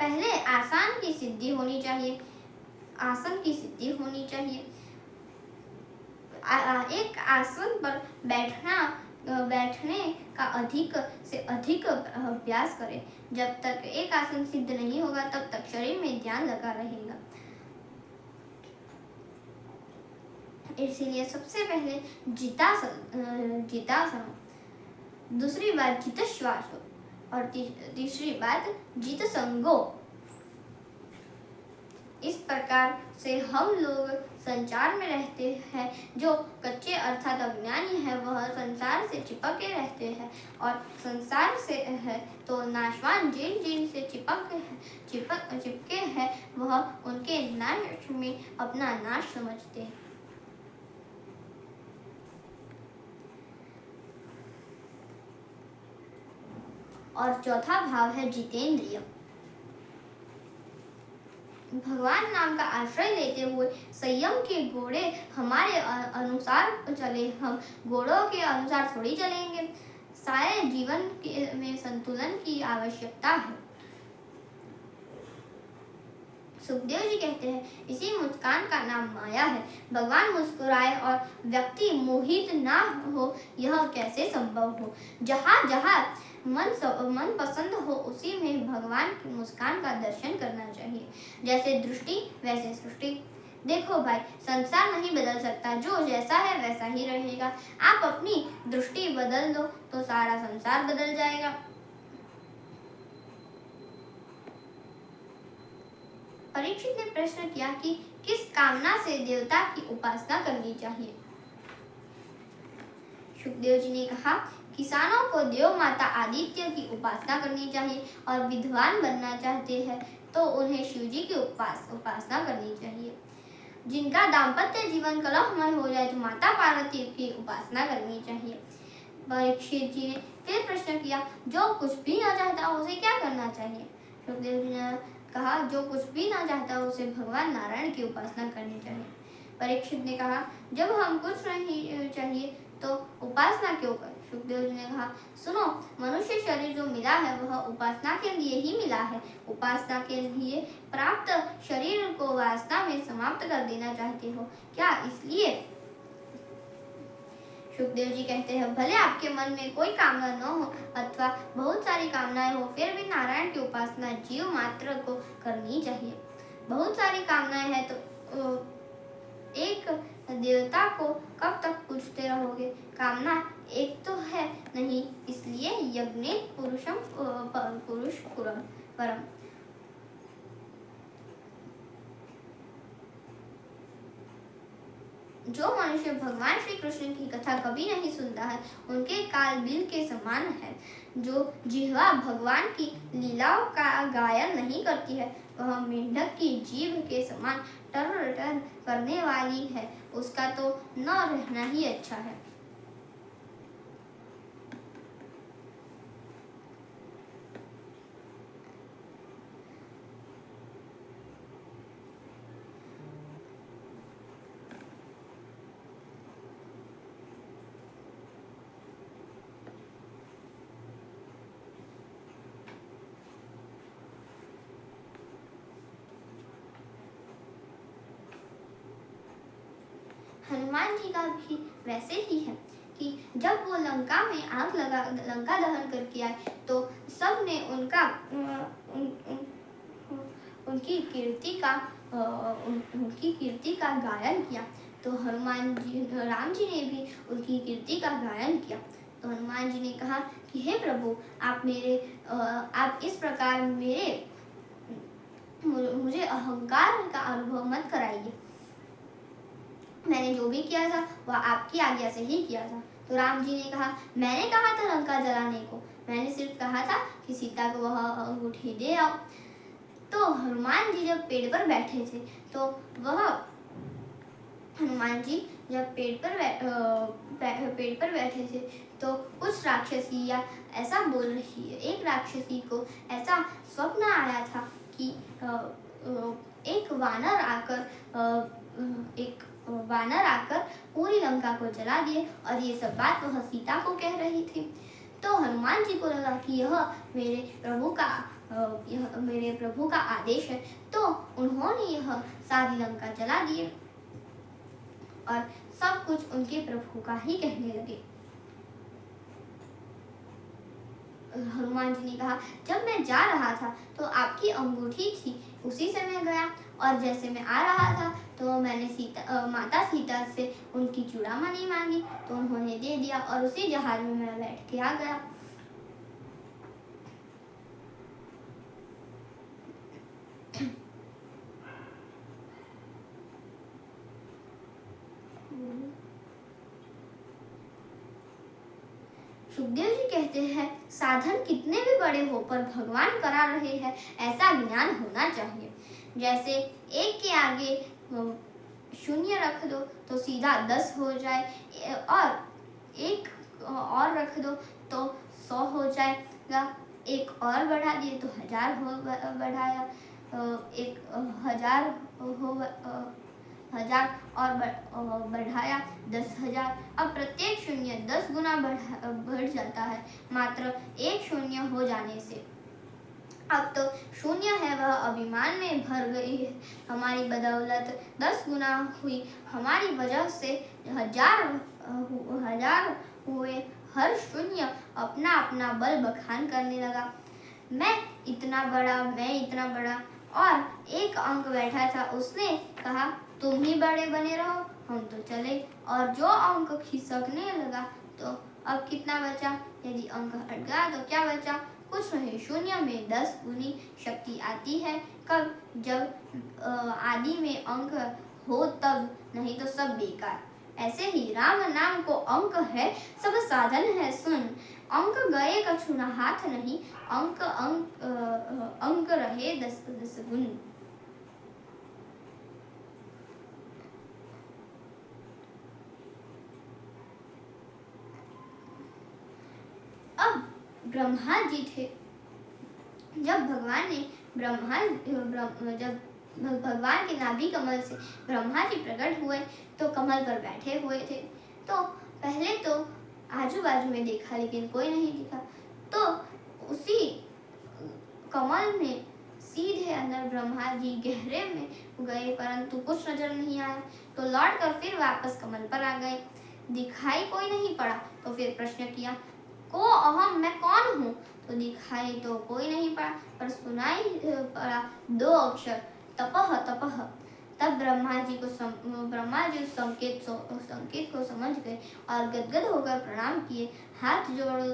पहले आसन की सिद्धि होनी चाहिए। एक आसन पर बैठने का अधिक से अधिक अभ्यास करें। जब तक एक आसन सिद्ध नहीं होगा, तब तक शरीर में ध्यान लगा रहेगा। इसलिए सबसे पहले जितासन, दूसरी बात जित श्वास और तीसरी बात जित संगो। इस प्रकार से हम लोग संसार में रहते हैं। जो कच्चे अर्थात अज्ञानी है, वह संसार से चिपके रहते हैं, और संसार से है तो नाशवान जिन से चिपके हैं, वह उनके नाश में अपना नाश समझते हैं। और चौथा भाव है जितेंद्रिय। भगवान नाम का आश्रय लेते हुए संयम के घोड़े हमारे अनुसार चले, हम घोड़ों के अनुसार थोड़ी चलेंगे। सारे जीवन में संतुलन की आवश्यकता है। सुखदेव जी कहते हैं, इसी मुस्कान का नाम माया है। भगवान मुस्कुराए और व्यक्ति मोहित ना हो, यह कैसे संभव हो। जहाँ जहाँ मन पसंद हो, उसी में भगवान की मुस्कान का दर्शन करना चाहिए। जैसे दृष्टि वैसे सृष्टि। देखो भाई, संसार नहीं बदल सकता, जो जैसा है वैसा ही रहेगा। आप अपनी दृष्टि बदल दो तो सारा संसार बदल जाएगा। परीक्षित ने प्रश्न किया कि किस कामना से देवता की उपासना करनी चाहिए। सुखदेव जी ने कहा, किसानों को देव माता आदित्य की उपासना करनी चाहिए, और विद्वान बनना चाहते हैं तो उन्हें शिव जी की उपासना करनी चाहिए। जिनका दाम्पत्य जीवन कलहमय हो जाए तो माता पार्वती की उपासना करनी चाहिए। परीक्षित जी ने फिर प्रश्न किया, जो कुछ भी न चाहता उसे क्या करना चाहिए। सुखदेव जी ने कहा, जो कुछ भी न चाहता उसे भगवान नारायण की उपासना करनी चाहिए। परीक्षित ने कहा, जब हम कुछ नहीं चाहिए तो उपासना क्यों करें। सुखदेव जी ने कहा, सुनो, मनुष्य शरीर जो मिला है वह उपासना के लिए ही मिला है। उपासना के लिए प्राप्त शरीर को वासना में समाप्त कर देना चाहते हो क्या, इसलिए। सुखदेव जी कहते हैं, भले आपके मन में कोई कामना न हो अथवा बहुत सारी कामनाएं हो, फिर भी नारायण की उपासना जीव मात्र को करनी चाहिए। बहुत सारी कामनाएं हैं तो एक देवता को कब तक पूजते रहोगे। कामना एक तो है नहीं, इसलिए यज्ञ पुरुष परम। जो मनुष्य भगवान श्री कृष्ण की कथा कभी नहीं सुनता है उनके काल बिल के समान है। जो जिह्वा भगवान की लीलाओं का गायन नहीं करती है वह मेंढक की जीभ के समान टर टर करने वाली है, उसका तो न रहना ही अच्छा है। हनुमान जी का भी वैसे ही है कि जब वो लंका में आग लगा लंका दहन करके आए तो सब ने उनकी कीर्ति का गायन किया। तो हनुमान जी राम जी ने भी उनकी कीर्ति का गायन किया। तो हनुमान जी ने कहा कि हे प्रभु, आप इस प्रकार मुझे अहंकार का अनुभव मत कराइए। मैंने जो भी किया था वह आपकी आज्ञा से ही किया था। तो राम जी ने कहा, मैंने कहा था लंका जलाने को, मैंने सिर्फ कहा था कि सीता को वह अंगूठी दे आओ। तो हनुमान जी जब पेड़ पर बैठे थे तो हनुमान जी जब पेड़ पर बैठे थे तो कुछ राक्षसियाँ ऐसा बोल रही है। एक राक्षसी को ऐसा स्वप्न आया था कि एक वानर आकर पूरी लंका को जला दिए और ये सब बात वह सीता को कह रही थी। तो हनुमान जी को लगा कि यह मेरे प्रभु का आदेश है, तो उन्होंने यह सारी लंका जला दिए और सब कुछ उनके प्रभु का ही कहने लगे। हनुमान जी ने कहा, जब मैं जा रहा था तो आपकी अंगूठी थी, उसी से मैं गया, और जैसे मैं आ रहा था तो मैंने माता सीता से उनकी चूड़ामणि मांगी तो उन्होंने दे दिया और उसी जहाज में मैं बैठ के आ गया। सुखदेव जी कहते हैं, साधन कितने भी बड़े हो पर भगवान करा रहे हैं ऐसा ज्ञान होना चाहिए। जैसे एक के आगे शून्य रख दो तो सीधा 10 हो जाए और एक और रख दो तो 100 हो जाएगा, एक और बढ़ा दिए तो 1000 हो बढ़ाया, एक 1000 हो 1000 और बढ़ाया 10,000। अब प्रत्येक शून्य 10 गुना बढ़ जाता है मात्र एक शून्य हो जाने से। अब तो शून्य है वह अभिमान में भर गई है, हमारी बदौलत 10 गुना हुई, हमारी वजह से हजार हुए, हर शून्य अपना अपना बल बखान करने लगा। मैं इतना बड़ा, और एक अंक बैठा था, उसने कहा तुम ही बड़े बने रहो, हम तो चले, और जो अंक खिसकने लगा तो अब कितना बचा? यदि अंक हट गया तो क्या बचा? कुछ नहीं। शून्य में 10 गुनी शक्ति आती है कब? जब आदि में अंक हो तब, नहीं तो सब बेकार। ऐसे ही राम नाम को अंक है, सब साधन है सुन, अंक गए कछु न हाथ नहीं, अंक रहे 10 गुण। अब ब्रह्मा जी थे, जब भगवान के नाभि कमल से ब्रह्मा जी प्रकट हुए तो कमल पर बैठे हुए थे। तो पहले तो आजू बाजू में देखा लेकिन कोई नहीं दिखा, तो उसी कमल में सीधे अंदर ब्रह्मा जी गहरे में गए परंतु कुछ नजर नहीं आया, तो लौट कर फिर वापस कमल पर आ गए, दिखाई कोई नहीं पड़ा। तो फिर प्रश्न किया, को अहम, मैं कौन हूँ? तो दिखाई तो कोई नहीं पड़ा पर सुनाई पड़ा 2 अक्षर, तपह तपह। तब ब्रह्मा जी उस संकेत को समझ गए और गदगद होकर प्रणाम किए, हाथ जोड़े।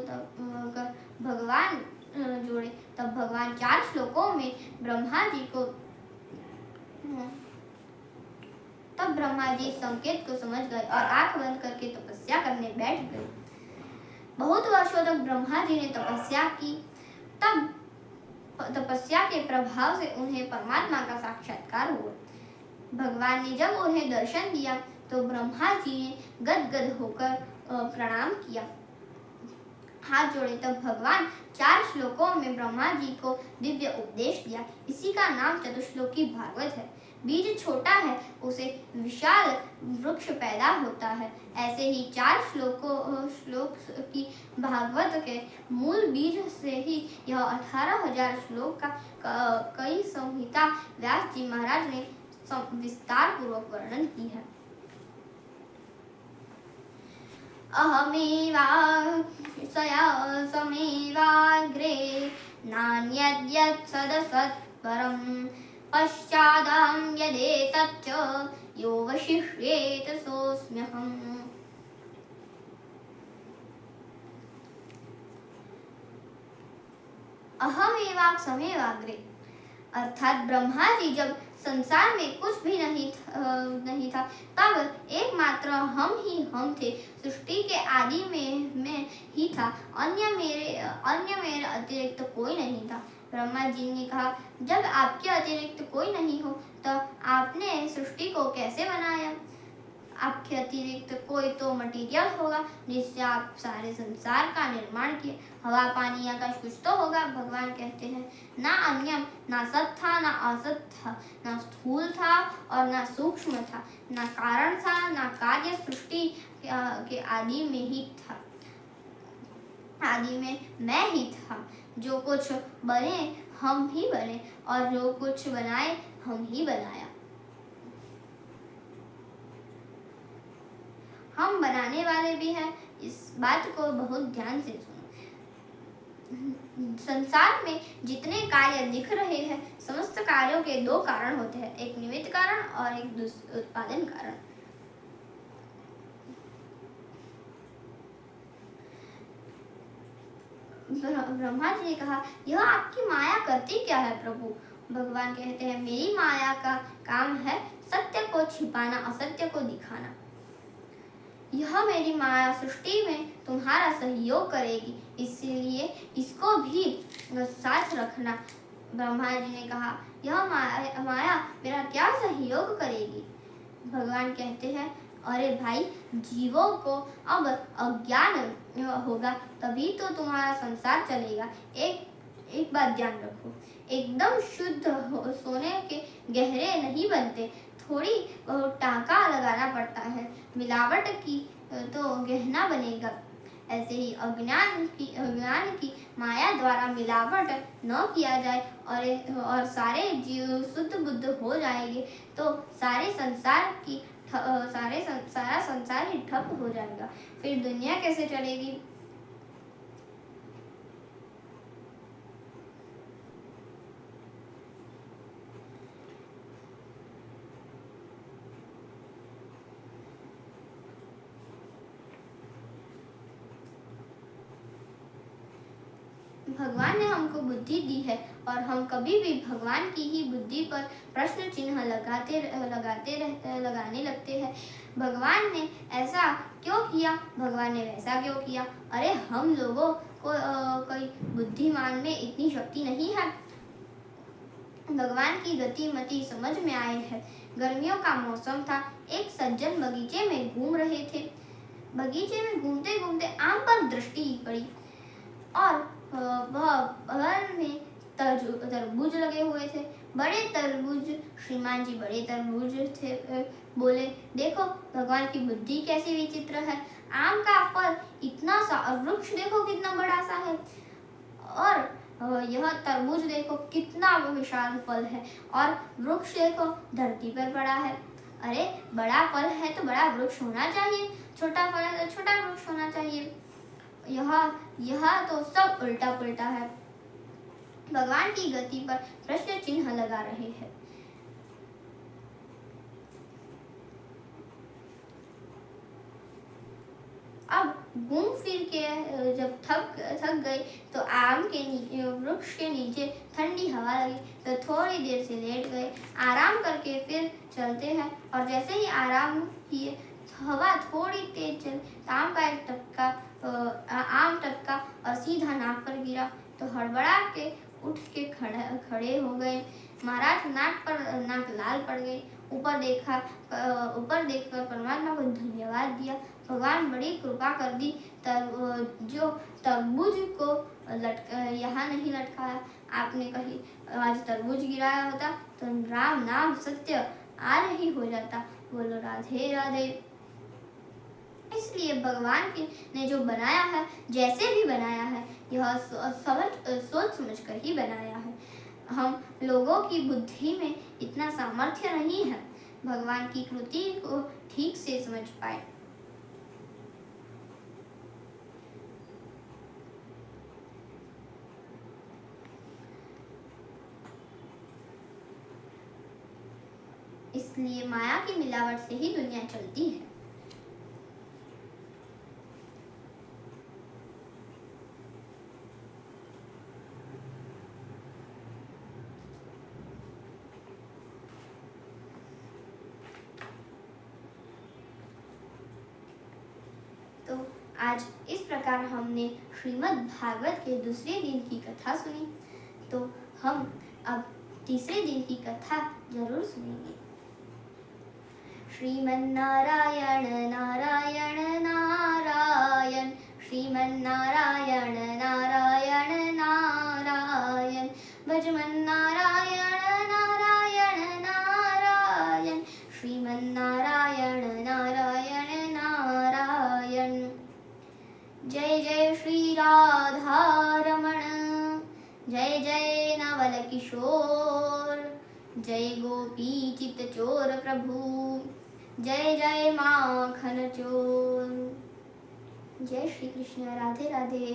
तब भगवान 4 श्लोकों में ब्रह्मा जी को तब ब्रह्मा जी इस संकेत को समझ गए और आंख बंद करके तपस्या करने बैठ गए। बहुत वर्षों तक ब्रह्मा जी ने तपस्या की। तब तपस्या के प्रभाव से उन्हें परमात्मा का साक्षात्कार हुआ। भगवान ने जब उन्हें दर्शन दिया तो ब्रह्मा जी ने गदगद होकर प्रणाम किया, हाथ जोड़े। तब भगवान 4 श्लोकों में ब्रह्मा जी को दिव्य उपदेश दिया। इसी का नाम चतुश्लोकी भागवत है। बीज छोटा है, उसे विशाल वृक्ष पैदा होता है। ऐसे ही 4 श्लोक की भागवत के मूल बीज से ही यह 18,000 श्लोक का कई संहिता व्यास जी महाराज ने विस्तार पूर्वक वर्णन की है। समेवाग्रे नान्यद्यत् सदसत्परं पश्चादहं यदेतच्च यो वशिष्येत सोऽस्म्यहम्। अहमेवाक्षमेवाग्रे अर्थात ब्रह्मा जी जब संसार में कुछ भी नहीं था तब एकमात्र हम थे। सृष्टि के आदि में ही था, अन्य मेरे अतिरिक्त कोई नहीं था। ब्रह्मा जी ने कहा, जब आपके अतिरिक्त कोई नहीं हो तो आपने सृष्टि को कैसे बनाया? आपके अतिरिक्त कोई तो मटीरियल होगा जिससे आप सारे संसार का निर्माण किए। हवा, पानी, आकाश कुछ तो होगा। भगवान कहते हैं, ना अन्यम, ना सत था ना असत था, ना स्थूल था और ना सूक्ष्म था, ना कारण था ना कार्य। सृष्टि के आदि में ही था, आदि में मैं ही था। जो कुछ बने हम ही बने और जो कुछ बनाए हम ही बनाया। हम बनाने वाले भी हैं। इस बात को बहुत ध्यान से सुनो। संसार में जितने कार्य दिख रहे हैं, समस्त कार्यों के 2 कारण होते हैं, एक निमित्त कारण और एक उत्पादन कारण। ब्रह्मा जी ने कहा, यह आपकी माया करती क्या है प्रभु? भगवान कहते हैं, मेरी माया का काम है सत्य को छिपाना, असत्य को दिखाना। यह मेरी माया सृष्टि में तुम्हारा सहयोग करेगी, इसलिए इसको भी साथ रखना। ब्रह्मा जी ने कहा, यह माया मेरा क्या सहयोग करेगी? भगवान कहते हैं, अरे भाई, जीवों को अब अज्ञान होगा तभी तो तुम्हारा संसार चलेगा। एक बात ध्यान रखो, एकदम शुद्ध सोने के गहरे नहीं बनते, थोड़ी बहुत टाका लगाना पड़ता है, मिलावट की तो गहना बनेगा। ऐसे ही अज्ञान की माया द्वारा मिलावट न किया जाए और सारे जीव शुद्ध बुद्ध हो जाएंगे तो सारा संसार ही ठप हो जाएगा। फिर दुनिया कैसे चलेगी? भगवान ने हमको बुद्धि दी है और हम कभी भी भगवान की ही बुद्धि पर प्रश्न चिन्ह लगाने लगते हैं। भगवान ने ऐसा क्यों किया, भगवान ने वैसा क्यों किया? अरे हम लोगों को कोई बुद्धिमान में इतनी शक्ति नहीं है। भगवान की गति मति समझ में आए है। गर्मियों का मौसम था, एक सज्जन बगीचे में घूम रहे थे। बगीचे में घूमते घूमते आम पर दृष्टि पड़ी और वह बगल में तरबूज लगे हुए थे। बड़े तरबूज, श्रीमान जी बड़े तरबूज थे। बोले, देखो भगवान की बुद्धि कैसी विचित्र है। आम का फल इतना सा और वृक्ष देखो कितना बड़ा सा है, और यह तरबूज देखो कितना विशाल फल है, और वृक्ष देखो धरती पर पड़ा है। अरे बड़ा फल है तो बड़ा वृक्ष होना चाहिए, छोटा फल है तो छोटा वृक्ष होना चाहिए। यह तो सब उल्टा पुल्टा है। भगवान की गति पर प्रश्न चिन्ह लगा रहे हैं। अब घूम फिर के जब थक गए तो आम के वृक्ष के नीचे ठंडी हवा लगी तो थोड़ी देर से लेट गए। आराम करके फिर चलते हैं। और जैसे ही आराम किए हवा थोड़ी तेज चली, आम का एक टपका आम टपका और सीधा नाक पर गिरा तो हड़बड़ा के उठ के खड़े हो गए। महाराज नाक लाल पड़ गई। ऊपर देखकर परमात्मा को धन्यवाद दिया। भगवान बड़ी कृपा कर दी। जो तरबूज को यहाँ नहीं लटकाया, आपने कही आज तरबूज गिराया होता तो राम नाम सत्य आज ही हो जाता। बोलो राधे राधे। इसलिए भगवान ने जो बनाया है, जैसे भी बनाया है, यह सोच समझ कर ही बनाया है। हम लोगों की बुद्धि में इतना सामर्थ्य नहीं है भगवान की कृति को ठीक से समझ पाए। इसलिए माया की मिलावट से ही दुनिया चलती है। तो आज इस प्रकार हमने श्रीमद् भागवत के दूसरे दिन की कथा सुनी। तो हम अब तीसरे दिन की कथा जरूर सुनेंगे। श्रीमन्नारायण नारायण नारायण, श्रीमन्नारायण नारायण नारायण, भजमन्नारायण नारायण नारायण, श्रीमन्नारायण नारायण नारायण। जय जय श्री राधा रमण, जय जय नवल किशोर, जय गोपी चित चोर प्रभु, जय जय माखन चोर। जय श्री कृष्ण। राधे राधे।